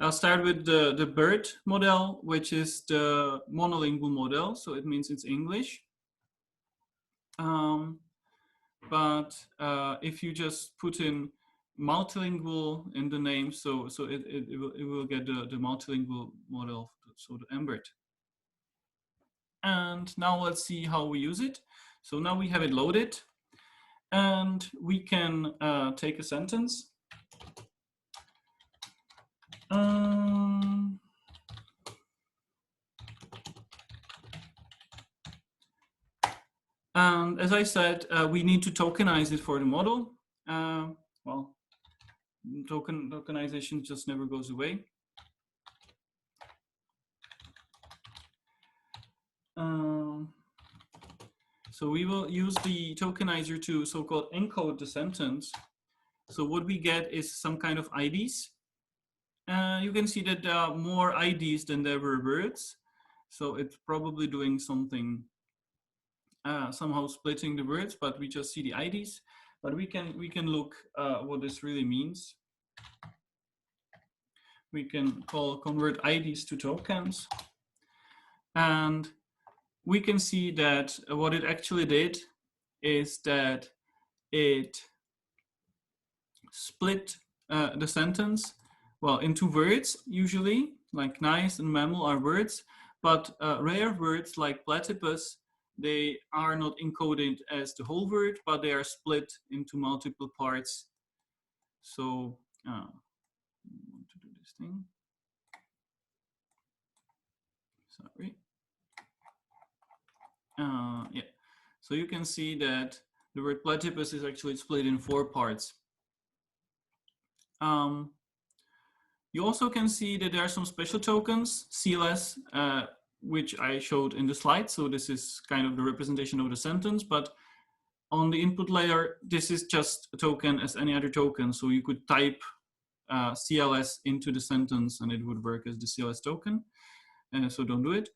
I'll start with the BERT model, which is the monolingual model. So it means it's English. But if you just put in multilingual in the name, so it will get the multilingual model, so the MBERT. And now let's see how we use it. So now we have it loaded, and we can take a sentence. And as I said, we need to tokenize it for the model. Well, tokenization just never goes away. So we will use the tokenizer to so-called encode the sentence. So what we get is some kind of IDs. You can see that there are more IDs than there were words. So it's probably doing something, somehow splitting the words, but we just see the IDs. But we can look what this really means. We can convert IDs to tokens. And we can see that what it actually did is that it split the sentence, well, into words usually, like nice and mammal are words, but rare words like platypus, they are not encoded as the whole word, but they are split into multiple parts. So I want to do this thing. Sorry. Yeah, so you can see that the word platypus is actually split in 4 parts. You also can see that there are some special tokens, CLS, which I showed in the slide. So this is kind of the representation of the sentence, but on the input layer, this is just a token as any other token. So you could type CLS into the sentence and it would work as the CLS token. So don't do it.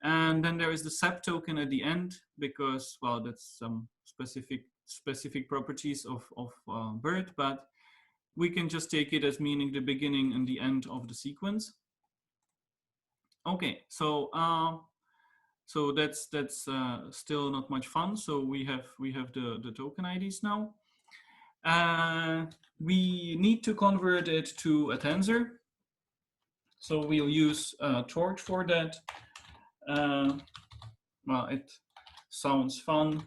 And then there is the SAP token at the end because, well, that's some specific properties of BERT, but we can just take it as meaning the beginning and the end of the sequence. Okay, so so that's still not much fun. So we have the token IDs now. We need to convert it to a tensor. So we'll use Torch for that. Well, it sounds fun.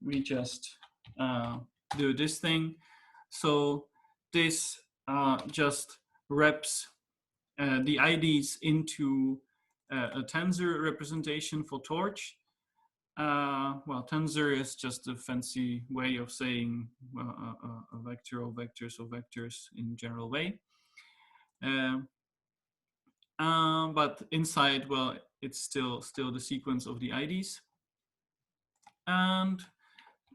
We just do this thing. So this just wraps the IDs into a tensor representation for Torch. Well, tensor is just a fancy way of saying a vector or vectors or vectors in general way. But inside, well, it's still the sequence of the IDs. And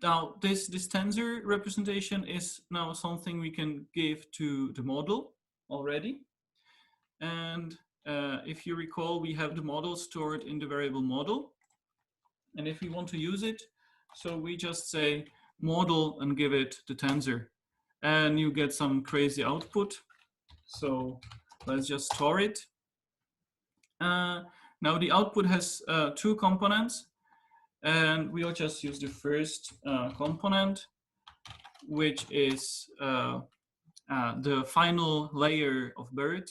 now this tensor representation is now something we can give to the model already. And if you recall, we have the model stored in the variable model. And if we want to use it, so we just say model and give it the tensor. And you get some crazy output. So let's just store it. Now the output has 2 components. And we'll just use the first component, which is the final layer of BERT.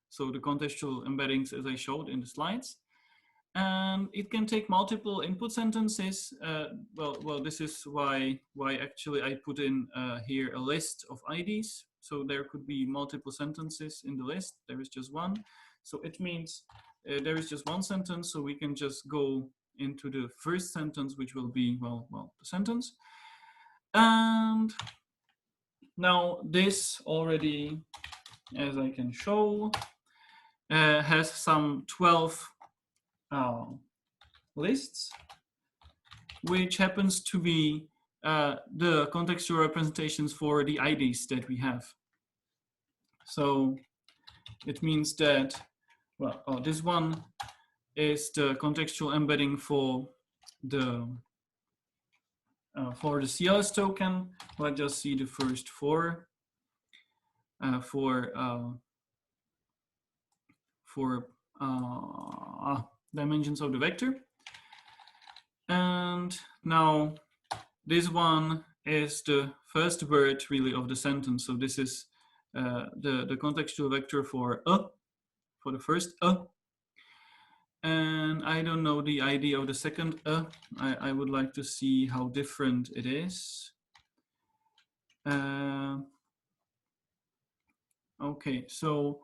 So the contextual embeddings, as I showed in the slides. And it can take multiple input sentences. Well, this is why actually I put in here a list of IDs. So there could be multiple sentences in the list. There is just one. So it means there is just one sentence. So we can just go into the first sentence, which will be, well, the sentence. And now this already, as I can show, has some 12 lists, which happens to be the contextual representations for the IDs that we have. So it means that, well, this one is the contextual embedding for the CLS token. Let's just see the first 4 for for dimensions of the vector. And now this one is the first word really of the sentence. So this is the contextual vector for the first and I don't know the ID of the second I would like to see how different it is. Okay, so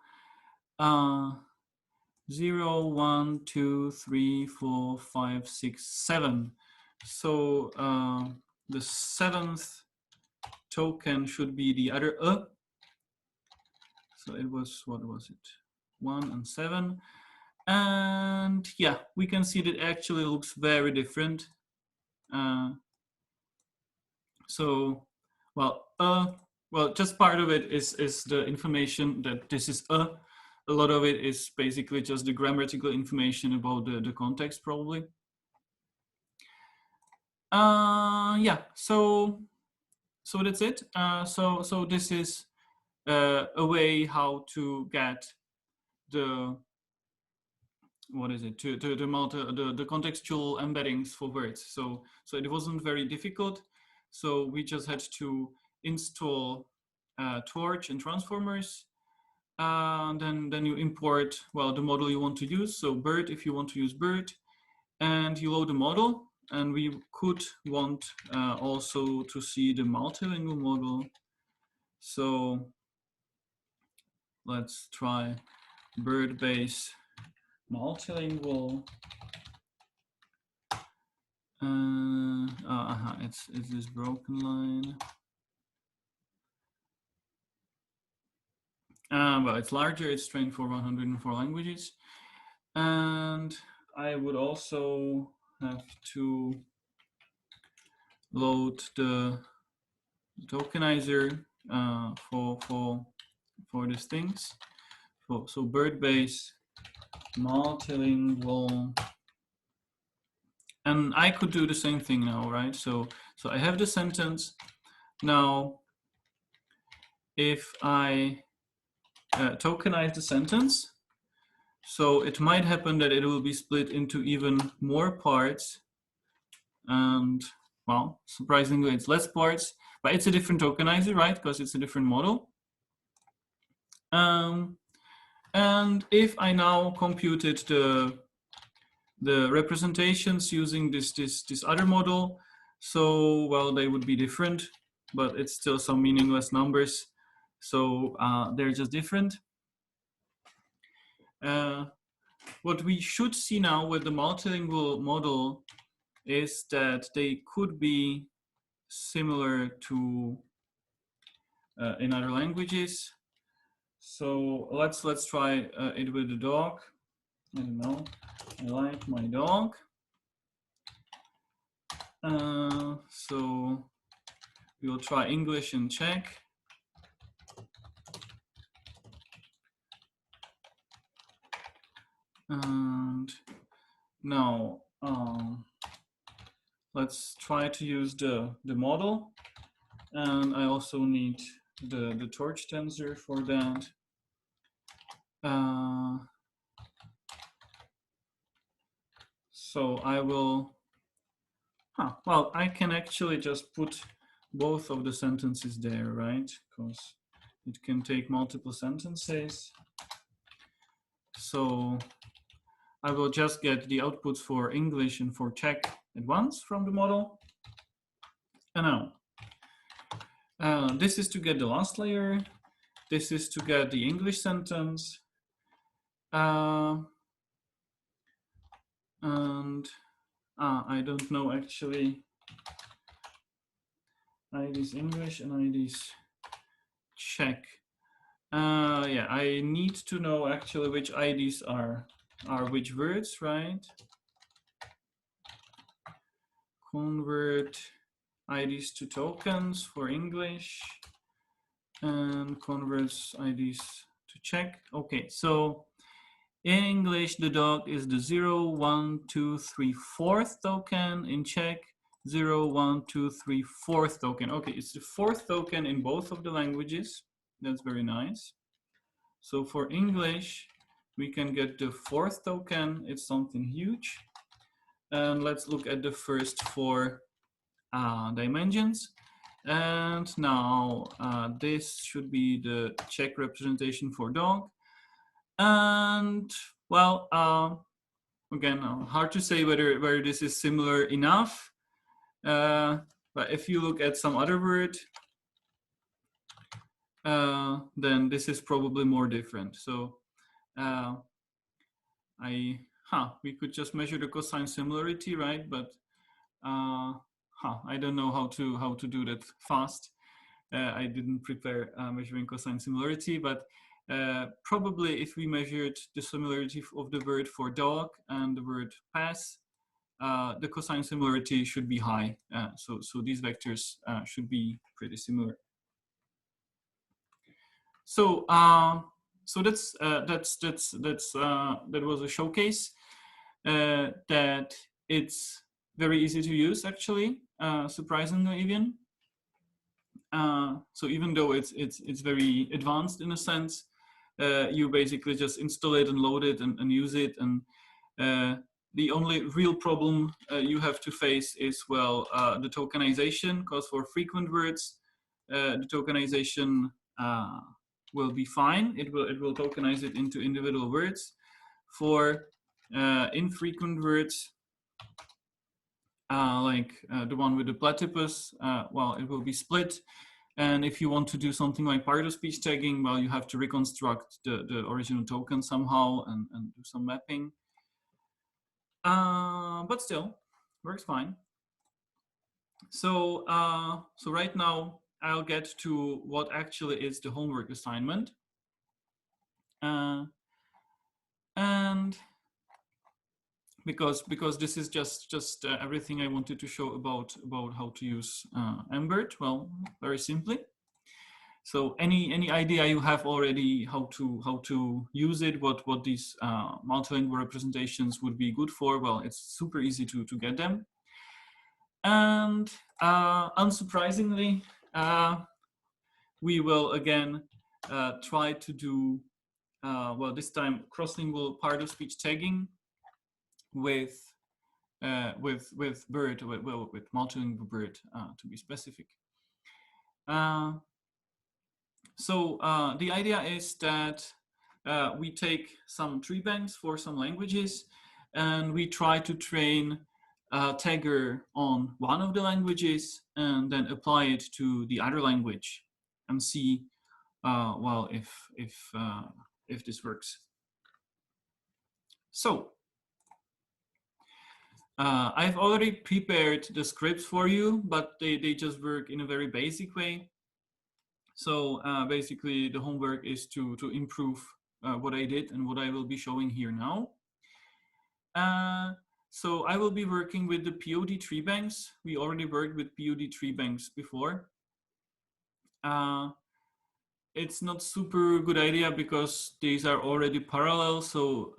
0, 1, 2, 3, 4, 5, 6, 7. So the seventh token should be the other So it was, what was it? 1 and 7. And yeah, we can see that it actually looks very different. So, well, just part of it is the information that this is a lot of it is basically just the grammatical information about the context, probably. Yeah, so that's it. So this is a way how to get the, what is it, to the contextual embeddings for words. So it wasn't very difficult. So we just had to install Torch and transformers. Then you import, well, the model you want to use. So BERT, if you want to use BERT, and you load the model. And we could want also to see the multilingual model. So let's try BERT-based multilingual. It's this broken line. Well, it's larger, it's trained for 104 languages. And I would also have to load the tokenizer for these things. So BERT-based multilingual. And I could do the same thing now, right? So I have the sentence. Now, if I tokenize the sentence, so it might happen that it will be split into even more parts. And well, surprisingly, it's less parts, but it's a different tokenizer, right? Because it's a different model. And if I now computed the representations using this other model, so well, they would be different, but it's still some meaningless numbers. So they're just different. What we should see now with the multilingual model is that they could be similar to in other languages. So let's try it with the dog. I don't know. I like my dog. So we'll try English and Czech. And now let's try to use the model. And I also need the torch tensor for that. So I will, well, I can actually just put both of the sentences there, right? Because it can take multiple sentences. So I will just get the outputs for English and for Czech at once from the model. And now, this is to get the last layer. This is to get the English sentence. And I don't know actually IDs English and IDs Czech. Yeah, I need to know actually which IDs are which words, right? Convert IDs to tokens for English and converts IDs to Czech. Okay, so in English, the dog is the 0, 1, 2, 3, 4th token. In Czech, 0, 1, 2, 3, 4th token. Okay, it's the 4th token in both of the languages. That's very nice. So for English, we can get the fourth token. It's something huge. And let's look at the first four dimensions. And now this should be the Czech representation for dog. And well, again, hard to say whether this is similar enough. But if you look at some other word, then this is probably more different. So we could just measure the cosine similarity, right? But I don't know how to do that fast. I didn't prepare measuring cosine similarity, but probably if we measured the similarity of the word for dog and the word pass, the cosine similarity should be high. So these vectors should be pretty similar. So that was a showcase that it's very easy to use, actually, surprisingly even. So even though it's very advanced in a sense, you basically just install it and load it and use it. And the only real problem you have to face is, well, the tokenization, because for frequent words, the tokenization will be fine. It will tokenize it into individual words. For infrequent words, like the one with the platypus, well, it will be split. And if you want to do something like part-of-speech tagging, well, you have to reconstruct the original token somehow and do some mapping. But still, works fine. So, so right now, I'll get to what actually is the homework assignment. And because this is just everything I wanted to show about how to use MBERT, well, very simply. So any idea you have already how to use it, what these multilingual representations would be good for? Well, it's super easy to get them. And unsurprisingly, we will again try to do well, this time cross-lingual part-of-speech tagging with BERT, with multilingual BERT to be specific. So the idea is that we take some tree banks for some languages, and we try to train a tagger on one of the languages and then apply it to the other language and see, well, if this works. So I've already prepared the scripts for you, but they just work in a very basic way. So basically, the homework is to improve what I did and what I will be showing here now. So I will be working with the POD tree banks. We already worked with POD tree banks before. It's not super good idea because these are already parallel. So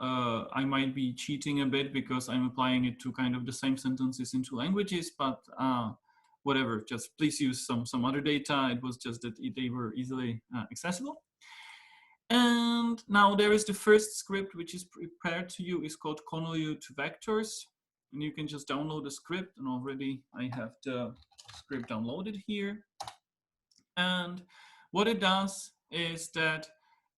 I might be cheating a bit because I'm applying it to kind of the same sentences in two languages, but whatever, just please use some other data. It was just that they were easily accessible. And now there is the first script which is prepared to you. It's called convolute vectors. And you can just download the script, and already I have the script downloaded here. And what it does is that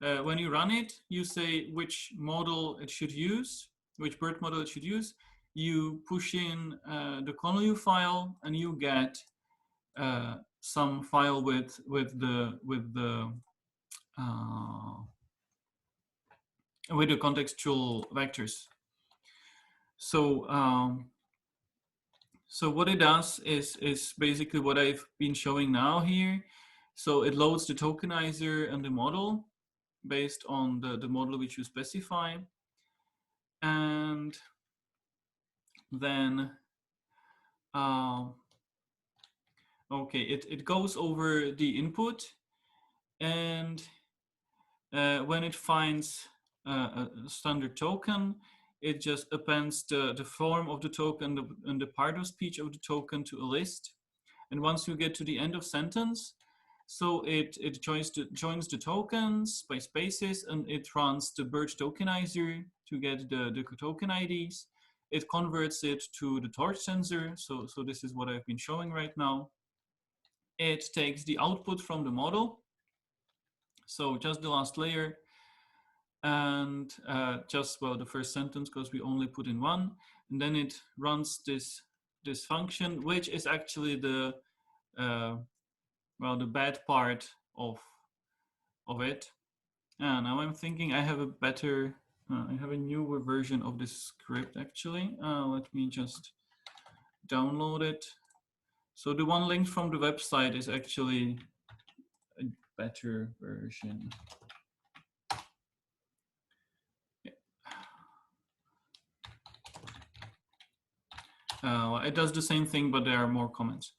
when you run it, you say which model it should use, which BERT model it should use. You push in the convolute file, and you get some file with the contextual vectors. So so what it does is basically what I've been showing now here. So it loads the tokenizer and the model based on the model which you specify. And then, okay, it goes over the input. And when it finds a standard token, it just appends the form of the token and the part of speech of the token to a list. And once you get to the end of sentence, So it joins the tokens by spaces, and it runs the BERT tokenizer to get the token IDs. It converts it to the torch sensor. So this is what I've been showing right now. It takes the output from the model. So just the last layer, and just, well, the first sentence, because we only put in one, and then it runs this function, which is actually the well, the bad part of it. And now I'm thinking I have a better, I have a newer version of this script actually. Let me just download it. So the one linked from the website is actually a better version. It does the same thing, but there are more comments.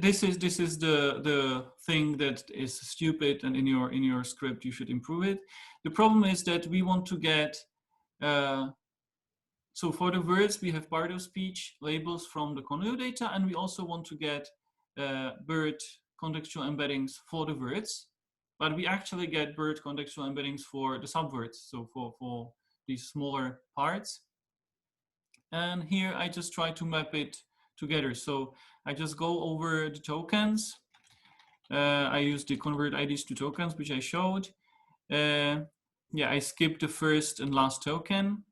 This is the thing that is stupid, and in your script you should improve it. The problem is that we want to get so for the words we have part of speech labels from the convo data, and we also want to get BERT contextual embeddings for the words, but we actually get BERT contextual embeddings for the subwords, so for these smaller parts. And here I just try to map it together. So I just go over the tokens. I use the convert IDs to tokens, which I showed. Yeah, I skip the first and last token.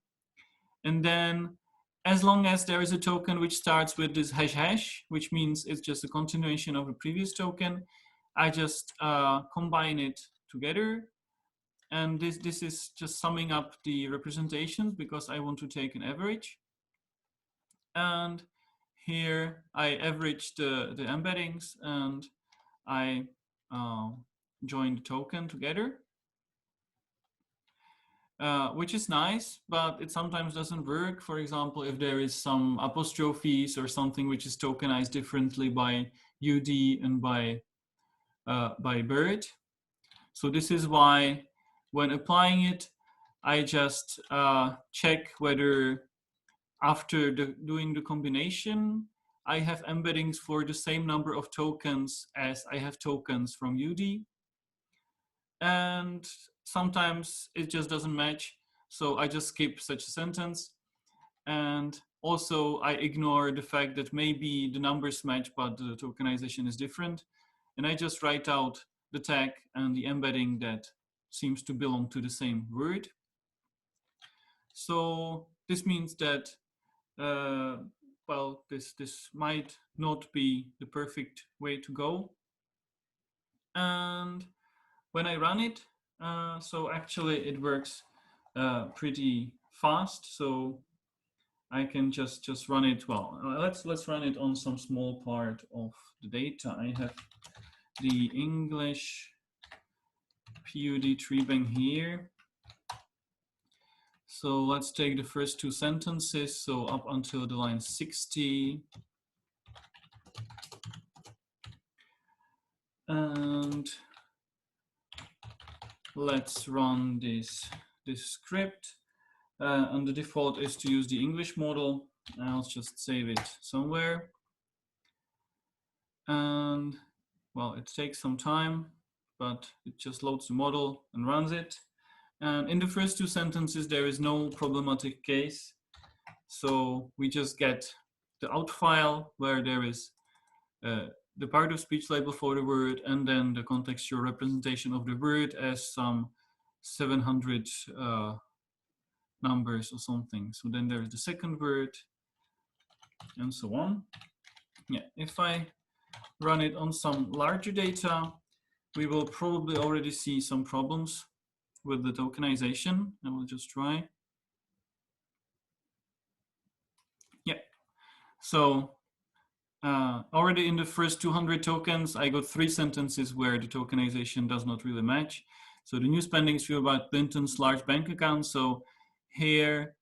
And then as long as there is a token which starts with this hash, which means it's just a continuation of a previous token, I just combine it together. And this is just summing up the representations because I want to take an average. And here I average the embeddings, and I join the token together, which is nice, but it sometimes doesn't work. For example, if there is some apostrophes or something which is tokenized differently by UD and by BERT. So this is why when applying it, I just check whether after doing the combination, I have embeddings for the same number of tokens as I have tokens from UD. And sometimes it just doesn't match. So I just skip such a sentence. And also I ignore the fact that maybe the numbers match, but the tokenization is different. And I just write out the tag and the embedding that seems to belong to the same word. So this means that well, this might not be the perfect way to go. And when I run it, so actually it works pretty fast. So I can just run it. Well, let's run it on some small part of the data. I have the English PUD tree bank here. So let's take the first two sentences, so up until the line 60. And let's run this script. And the default is to use the English model. I'll just save it somewhere. And well, it takes some time, but it just loads the model and runs it. And in the first two sentences, there is no problematic case. So we just get the out file where there is the part of speech label for the word, and then the contextual representation of the word as some 700 numbers or something. So then there's the second word and so on. Yeah, if I run it on some larger data, we will probably already see some problems with the tokenization. I will just try. Yeah, so already in the first 200 tokens, I got 3 sentences where the tokenization does not really match. So the new spendings feel about Clinton's large bank account. So here,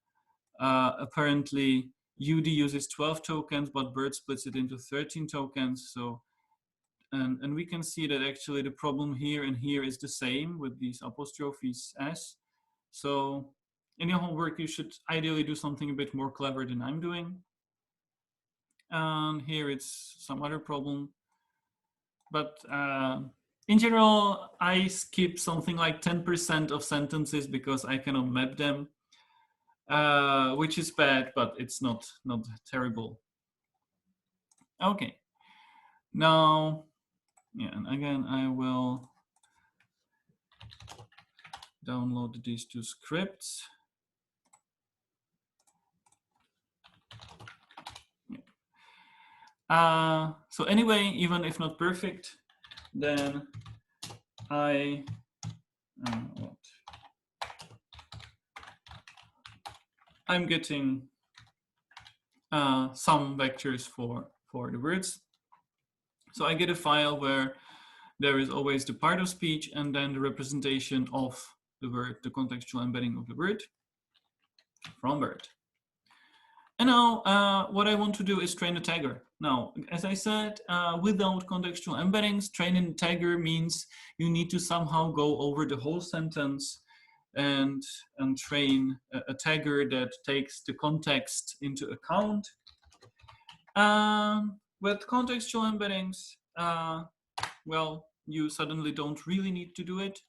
apparently UD uses 12 tokens, but BERT splits it into 13 tokens. So, and we can see that actually the problem here and here is the same with these apostrophes S. So in your homework, you should ideally do something a bit more clever than I'm doing. And here it's some other problem. But in general, I skip something like 10% of sentences because I cannot map them, which is bad, but it's not terrible. Okay. Now, yeah, and again, I will download these two scripts. So anyway, even if not perfect, then I'm getting some vectors for the words. So I get a file where there is always the part of speech and then the representation of the word, the contextual embedding of the word from BERT. And now what I want to do is train a tagger. Now, as I said, without contextual embeddings, training a tagger means you need to somehow go over the whole sentence and train a tagger that takes the context into account. With contextual embeddings, well, you suddenly don't really need to do it.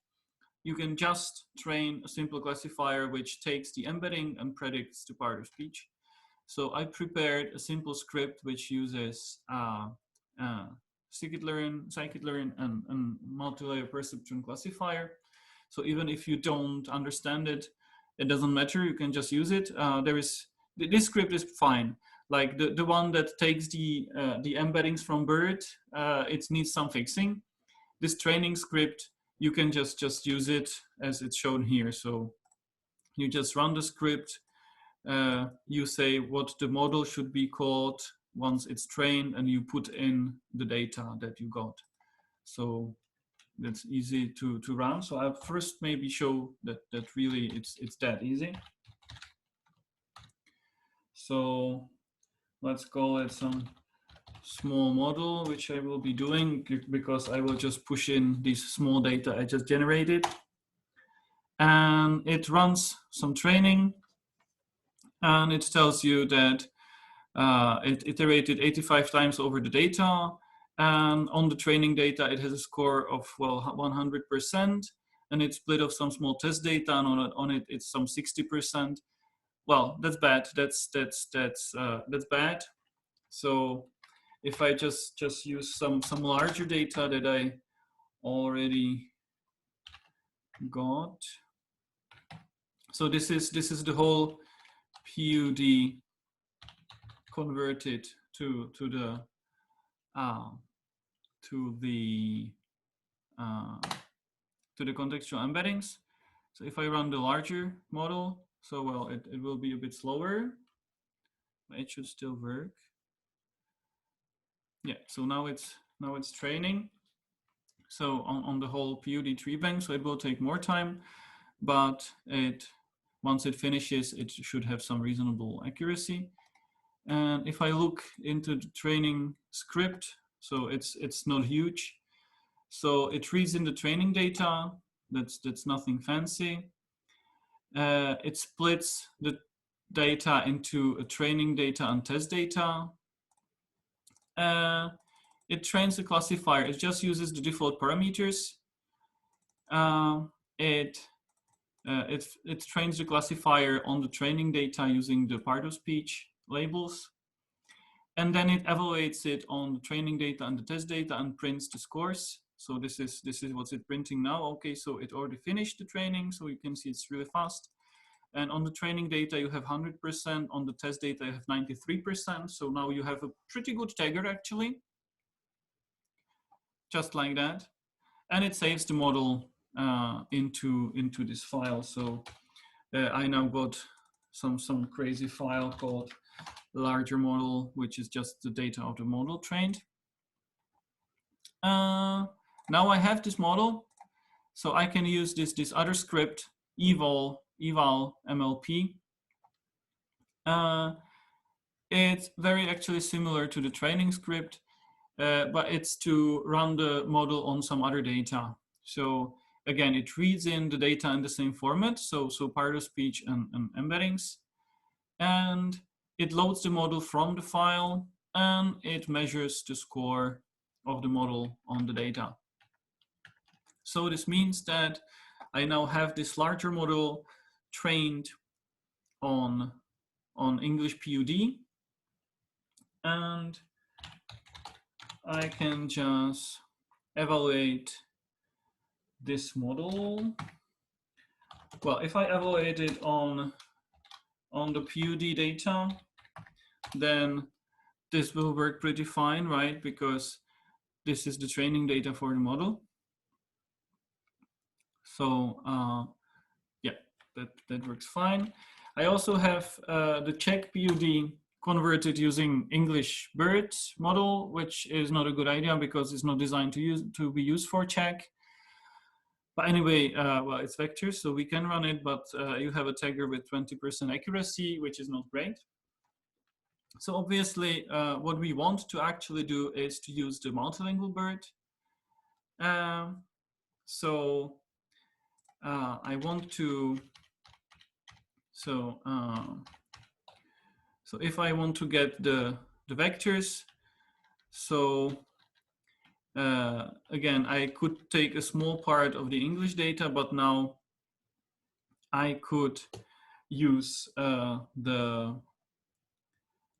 You can just train a simple classifier which takes the embedding and predicts the part of speech. So I prepared a simple script which uses scikit-learn and multi-layer perceptron classifier. So even if you don't understand it, it doesn't matter. You can just use it. This script is fine. Like the one that takes the embeddings from BERT, it needs some fixing. This training script, you can just use it as it's shown here. So you just run the script. You say what the model should be called once it's trained, and you put in the data that you got. So that's easy to run. So I'll first maybe show that really it's that easy. So let's call it some small model, which I will be doing because I will just push in this small data I just generated. And it runs some training. And it tells you that it iterated 85 times over the data. And on the training data, it has a score of, well, 100%. And it's split off some small test data, and on it, it's some 60%. Well, that's bad. That's bad. So if I just use some larger data that I already got. So this is the whole PUD converted to the contextual embeddings. So if I run the larger model, so well, it will be a bit slower, but it should still work. Yeah, so now it's training. So on the whole PUD tree bank, so it will take more time, but once it finishes, it should have some reasonable accuracy. And if I look into the training script, so it's not huge. So it reads in the training data. That's nothing fancy. It splits the data into a training data and test data. It trains the classifier. It just uses the default parameters. It trains the classifier on the training data using the part of speech labels. And then it evaluates it on the training data and the test data and prints the scores. So this is what's it printing now. Okay, so it already finished the training, so you can see it's really fast. And on the training data, you have 100%. On the test data, you have 93%. So now you have a pretty good tagger, actually. Just like that. And it saves the model into this file. So I now got some crazy file called larger model, which is just the data of the model trained. Now I have this model, so I can use this other script, eval MLP. It's very actually similar to the training script, but it's to run the model on some other data. So again, it reads in the data in the same format, so part of speech and embeddings, and it loads the model from the file, and it measures the score of the model on the data. So this means that I now have this larger model trained on English PUD, and I can just evaluate this model. Well, if I evaluate it on the PUD data, then this will work pretty fine, right? Because this is the training data for the model. So yeah, that works fine. I also have the Czech PUD converted using English BERT model, which is not a good idea because it's not designed to be used for Czech. But anyway, well, it's vectors, so we can run it, but you have a tagger with 20% accuracy, which is not great. So obviously, what we want to actually do is to use the multilingual BERT. So I want to, so if I want to get the vectors, so again, I could take a small part of the English data, but now I could use the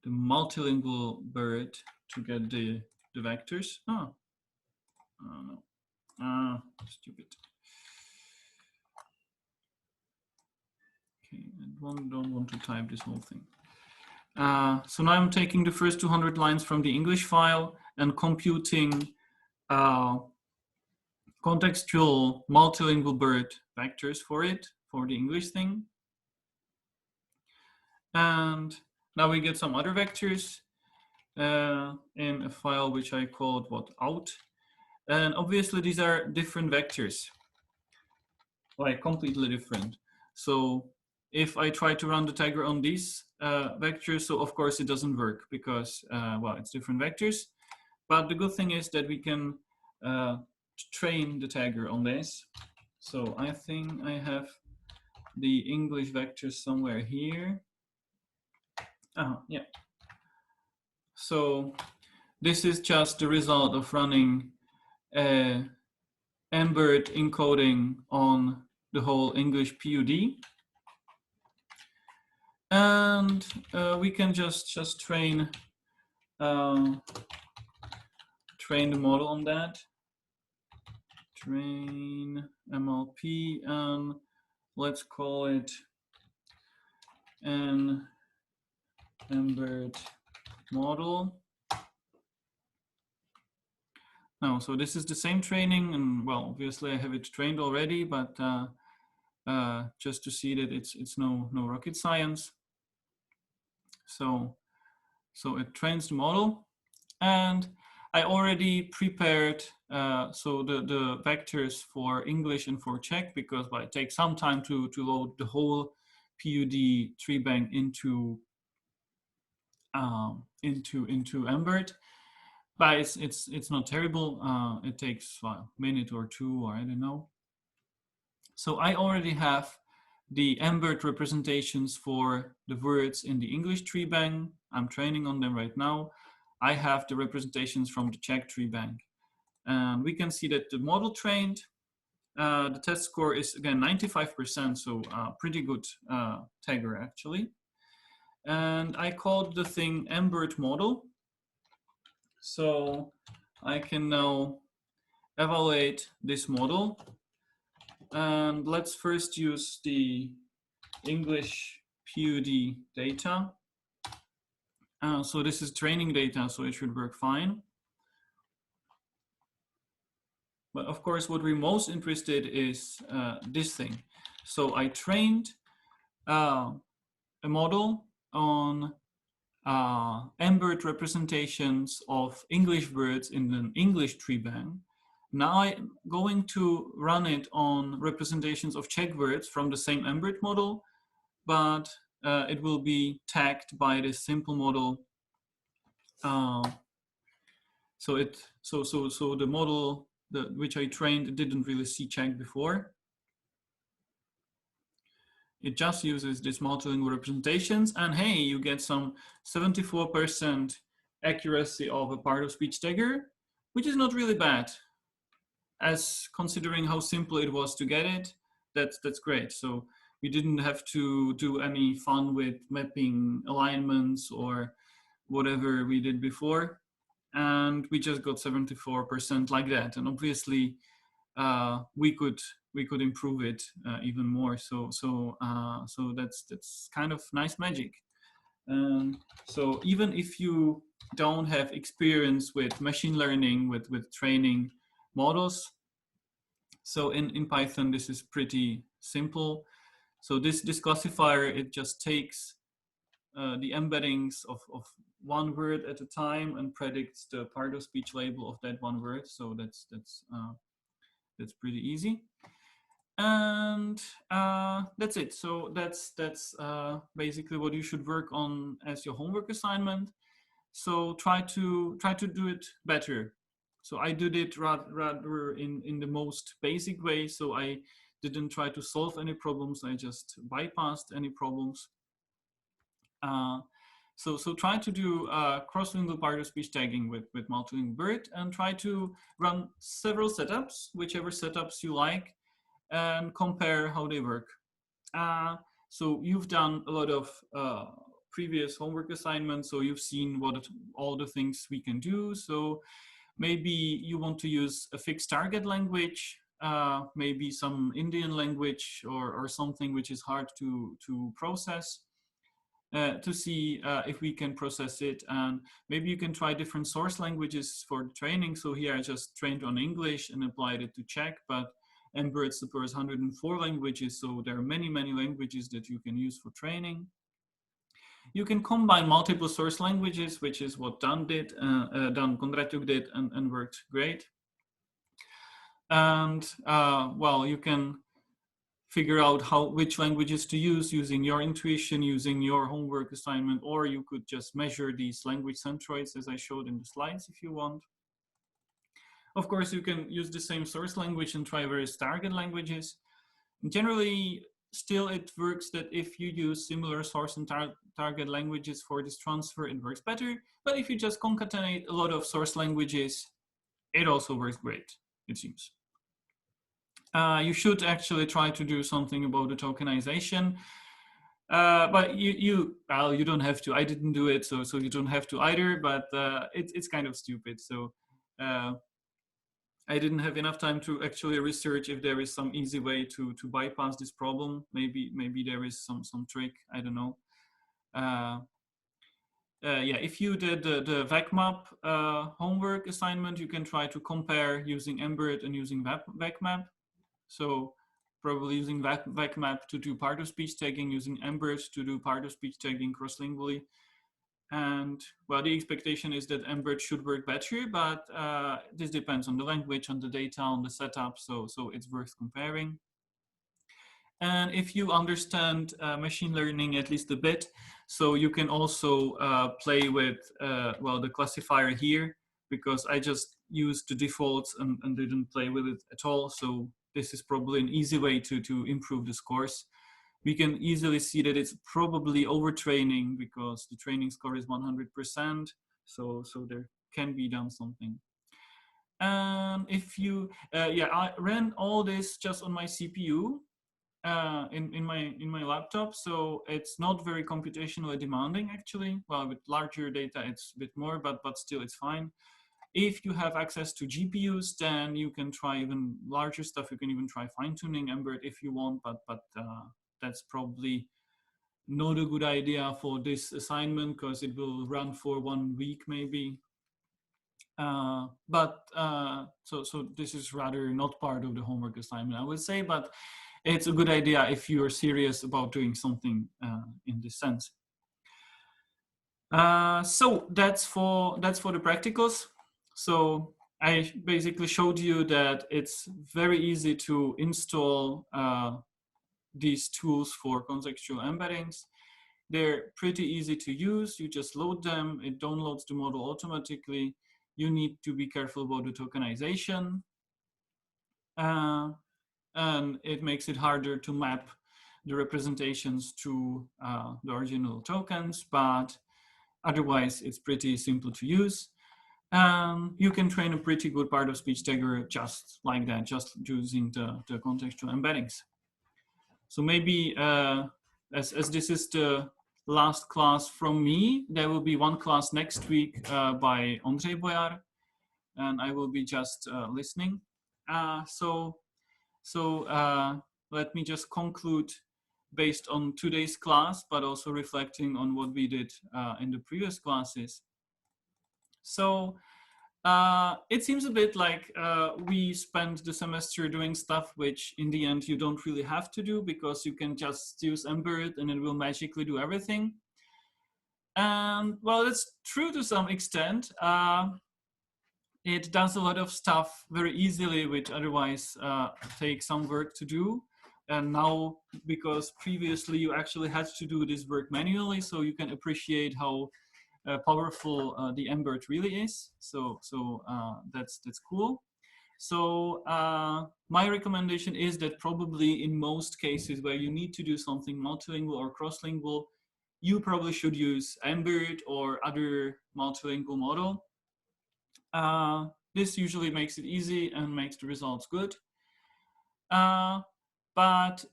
multilingual BERT to get the vectors. Oh, no, stupid. Okay, I don't want to type this whole thing. So now I'm taking the first 200 lines from the English file and computing contextual multilingual BERT vectors for it, for the English thing. And now we get some other vectors in a file which I called out. And obviously these are different vectors, like completely different. So if I try to run the tagger on these vectors, so of course it doesn't work because, well, it's different vectors. But the good thing is that we can train the tagger on this. So I think I have the English vectors somewhere here. Yeah. So this is just the result of running MBERT encoding on the whole English PUD. And we can just train the model on that. Train MLP, and let's call it an MBERT model. Now, so this is the same training, and well, obviously I have it trained already, but just to see that it's no rocket science. So it trains the model, and I already prepared so the vectors for English and for Czech, because well, it takes some time to load the whole PUD tree bank into MBERT, but it's not terrible. It takes a minute or two, or I don't know. So I already have the MBERT representations for the words in the English tree bank. I'm training on them right now. I have the representations from the Czech tree bank. And we can see that the model trained, the test score is again 95%, so pretty good tagger actually. And I called the thing MBERT model. So I can now evaluate this model. And let's first use the English PUD data. So this is training data, so it should work fine. But of course, what we're most interested is this thing. So I trained a model on MBERT representations of English words in an English tree bank. Now I'm going to run it on representations of Czech words from the same MBERT model, but it will be tagged by this simple model. So the model which I trained, it didn't really see check before. It just uses these multilingual representations, and hey, you get some 74% accuracy of a part of speech tagger, which is not really bad. As considering how simple it was to get it, that's great. So we didn't have to do any fun with mapping alignments or whatever we did before. And we just got 74% like that. And obviously we could improve it even more. So that's kind of nice magic. So even if you don't have experience with machine learning, with training models, so in Python this is pretty simple. So this classifier, it just takes the embeddings of one word at a time and predicts the part of speech label of that one word. So that's pretty easy. And that's it. So that's basically what you should work on as your homework assignment. So try to do it better. So I did it rather in the most basic way. So I didn't try to solve any problems. I just bypassed any problems. So try to do cross-lingual part of speech tagging with multilingual BERT, and try to run several setups, whichever setups you like, and compare how they work. So you've done a lot of previous homework assignments, so you've seen all the things we can do. So maybe you want to use a fixed target language, maybe some Indian language or something which is hard to process. To see if we can process it, and maybe you can try different source languages for training. So here I just trained on English and applied it to Czech, but MBERT supports 104 languages, so there are many languages that you can use for training. You can combine multiple source languages, which is what Dan Kondratyuk did, and worked great. And well, you can figure out which languages to use using your intuition, using your homework assignment, or you could just measure these language centroids as I showed in the slides if you want. Of course, you can use the same source language and try various target languages. Generally, still it works that if you use similar source and target languages for this transfer, it works better. But if you just concatenate a lot of source languages, it also works great, it seems. You should actually try to do something about the tokenization, but you don't have to. I didn't do it, so you don't have to either. But it's kind of stupid. So I didn't have enough time to actually research if there is some easy way to bypass this problem. Maybe there is some trick. I don't know. Yeah, if you did the VecMap homework assignment, you can try to compare using MBERT and using VecMap. So probably using VecMap to do part of speech tagging, using MBERT to do part of speech tagging cross-lingually. And well, the expectation is that MBERT should work better, but this depends on the language, on the data, on the setup. So it's worth comparing. And if you understand machine learning at least a bit, so you can also play with, well, the classifier here, because I just used the defaults and didn't play with it at all. So this is probably an easy way to improve the scores. We can easily see that it's probably overtraining because the training score is 100%. So there can be done something. And if you, yeah, I ran all this just on my CPU. In my laptop, so it's not very computationally demanding actually. Well, with larger data it's a bit more, but still it's fine. If you have access to GPUs, then you can try even larger stuff. You can even try fine-tuning MBERT if you want, but that's probably not a good idea for this assignment because it will run for 1 week maybe. So this is rather not part of the homework assignment, I would say, but it's a good idea if you are serious about doing something in this sense. So that's for the practicals. So I basically showed you that it's very easy to install these tools for contextual embeddings. They're pretty easy to use. You just load them. It downloads the model automatically. You need to be careful about the tokenization. And it makes it harder to map the representations to the original tokens, but otherwise it's pretty simple to use. You can train a pretty good part of speech tagger just like that, just using the contextual embeddings. So maybe as this is the last class from me, there will be one class next week by Ondřej Bojar, and I will be just listening. So let me just conclude based on today's class, but also reflecting on what we did in the previous classes. So it seems a bit like we spent the semester doing stuff which in the end you don't really have to do, because you can just use MBERT and it will magically do everything. And well, that's true to some extent. It does a lot of stuff very easily, which otherwise takes some work to do. And now, because previously you actually had to do this work manually, so you can appreciate how powerful the MBERT really is. So that's cool. So my recommendation is that probably in most cases where you need to do something multilingual or cross-lingual, you probably should use MBERT or other multilingual model. This usually makes it easy and makes the results good. But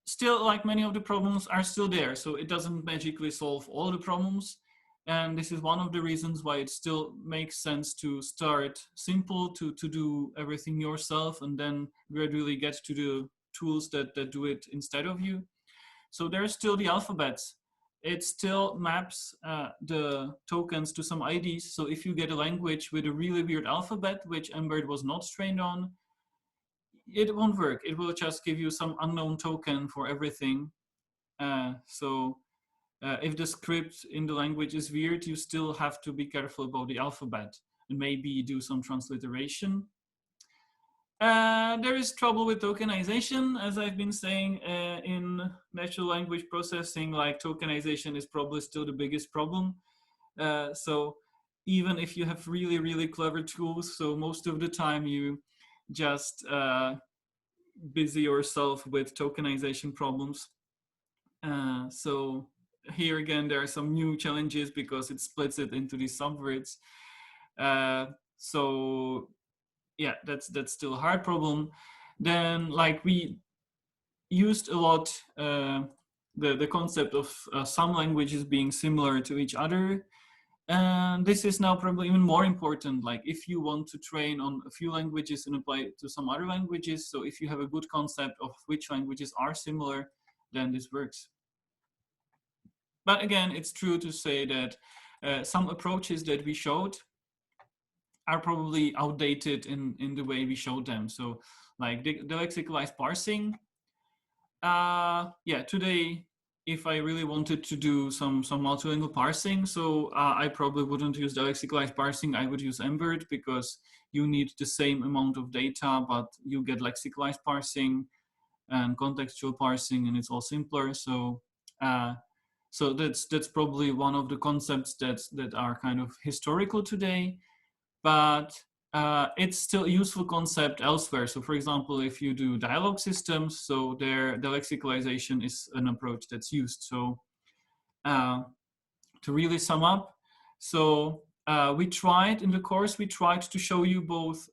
still, like, many of the problems are still there, so it doesn't magically solve all the problems. And this is one of the reasons why it still makes sense to start simple, to do everything yourself, and then gradually get to the tools that do it instead of you. So there's still the alphabets. It still maps the tokens to some IDs. So if you get a language with a really weird alphabet, which MBERT was not trained on, it won't work. It will just give you some unknown token for everything. If the script in the language is weird, you still have to be careful about the alphabet and maybe do some transliteration. There is trouble with tokenization, as I've been saying. In natural language processing, like, tokenization is probably still the biggest problem. So even if you have really, really clever tools, so most of the time you just busy yourself with tokenization problems. So here again, there are some new challenges because it splits it into these subwords. So yeah, that's still a hard problem. Then, like, we used a lot the concept of some languages being similar to each other. And this is now probably even more important. Like, if you want to train on a few languages and apply it to some other languages, so if you have a good concept of which languages are similar, then this works. But again, it's true to say that some approaches that we showed are probably outdated in the way we showed them. So, like, the lexicalized parsing, yeah, today, if I really wanted to do some multilingual parsing, so I probably wouldn't use the lexicalized parsing. I would use MBERT, because you need the same amount of data, but you get lexicalized parsing and contextual parsing, and it's all simpler. So so that's probably one of the concepts that are kind of historical today, but it's still a useful concept elsewhere. So for example, if you do dialogue systems, so there the lexicalization is an approach that's used. So to really sum up, so we tried in the course, we tried to show you both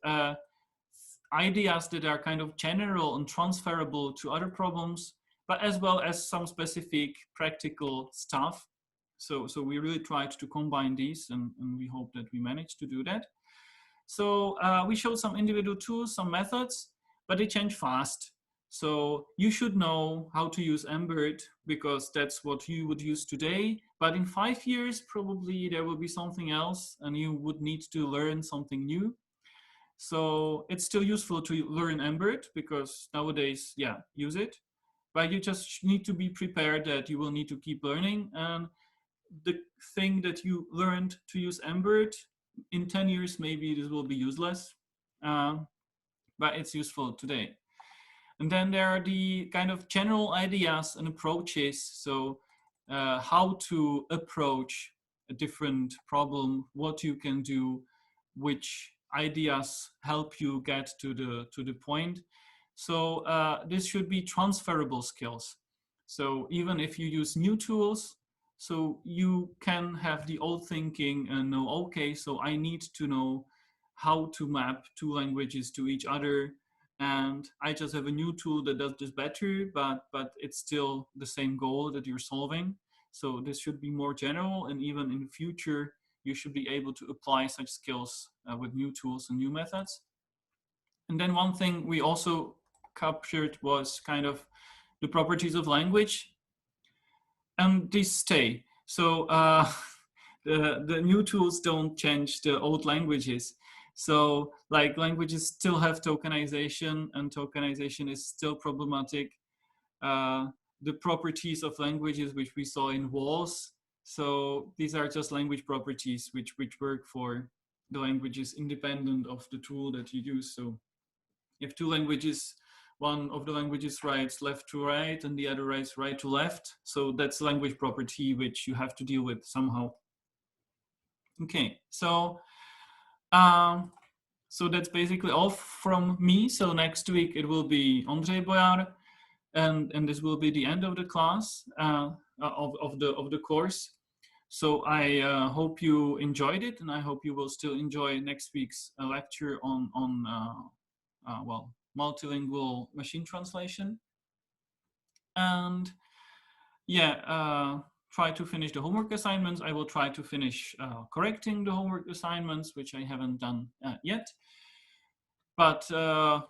ideas that are kind of general and transferable to other problems, but as well as some specific practical stuff. So we really tried to combine these, and we hope that we managed to do that. So we showed some individual tools, some methods, but they change fast. So you should know how to use MBERT, because that's what you would use today. But in 5 years, probably there will be something else and you would need to learn something new. So it's still useful to learn MBERT, because nowadays, yeah, use it. But you just need to be prepared that you will need to keep learning. And the thing that you learned to use MBERT, in 10 years, maybe this will be useless, but it's useful today. And then there are the kind of general ideas and approaches. So how to approach a different problem, what you can do, which ideas help you get to the point. So this should be transferable skills. So even if you use new tools, so you can have the old thinking and know, okay, so I need to know how to map two languages to each other, and I just have a new tool that does this better, but it's still the same goal that you're solving. So this should be more general, and even in the future, you should be able to apply such skills with new tools and new methods. And then one thing we also captured was kind of the properties of language, and these stay. So the new tools don't change the old languages. So like languages still have tokenization, and tokenization is still problematic. The properties of languages which we saw in walls, so these are just language properties which work for the languages independent of the tool that you use. So if two languages, one of the languages writes left to right and the other writes right to left, so that's a language property which you have to deal with somehow. Okay, so so that's basically all from me. So next week it will be André Boyard, and this will be the end of the class of the course. So I hope you enjoyed it, and I hope you will still enjoy next week's lecture on well, multilingual machine translation. And yeah, try to finish the homework assignments. I will try to finish correcting the homework assignments, which I haven't done yet. But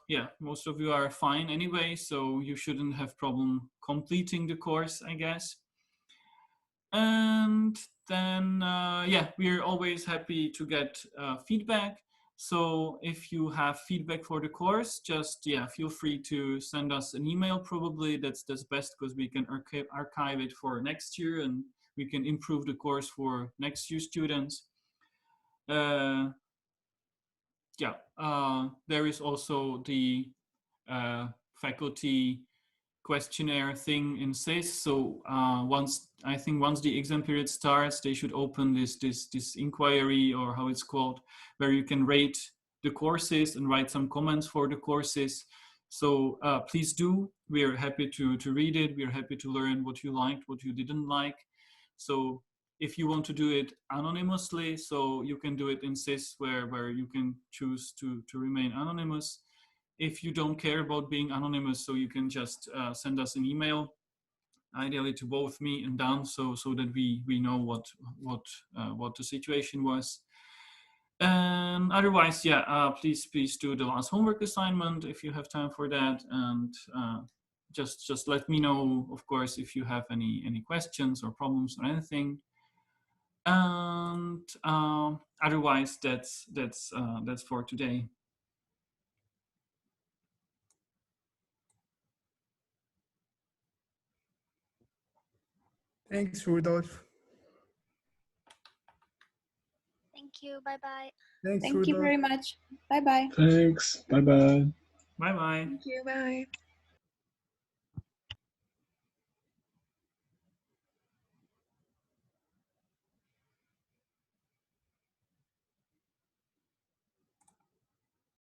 yeah, most of you are fine anyway, so you shouldn't have problem completing the course, I guess. And then, yeah, we're always happy to get feedback. So if you have feedback for the course, just, yeah, feel free to send us an email. Probably that's best, because we can archive it for next year, and we can improve the course for next year students. Yeah, there is also the faculty questionnaire thing in SIS. So once the exam period starts, they should open this inquiry, or how it's called, where you can rate the courses and write some comments for the courses. So please do. We are happy to read it. We are happy to learn what you liked, what you didn't like. So if you want to do it anonymously, so you can do it in SIS, where you can choose to remain anonymous. If you don't care about being anonymous, so you can just send us an email, ideally to both me and Dan, so that we know what the situation was. And otherwise, yeah, please do the last homework assignment if you have time for that, and just let me know, of course, if you have any questions or problems or anything. And otherwise, that's for today. Thanks, Rudolf. Thank you. Bye-bye. Thanks, Thank Rudolf. you very much. Bye-bye. Thanks. Bye-bye. Bye-bye. Thank you. Bye.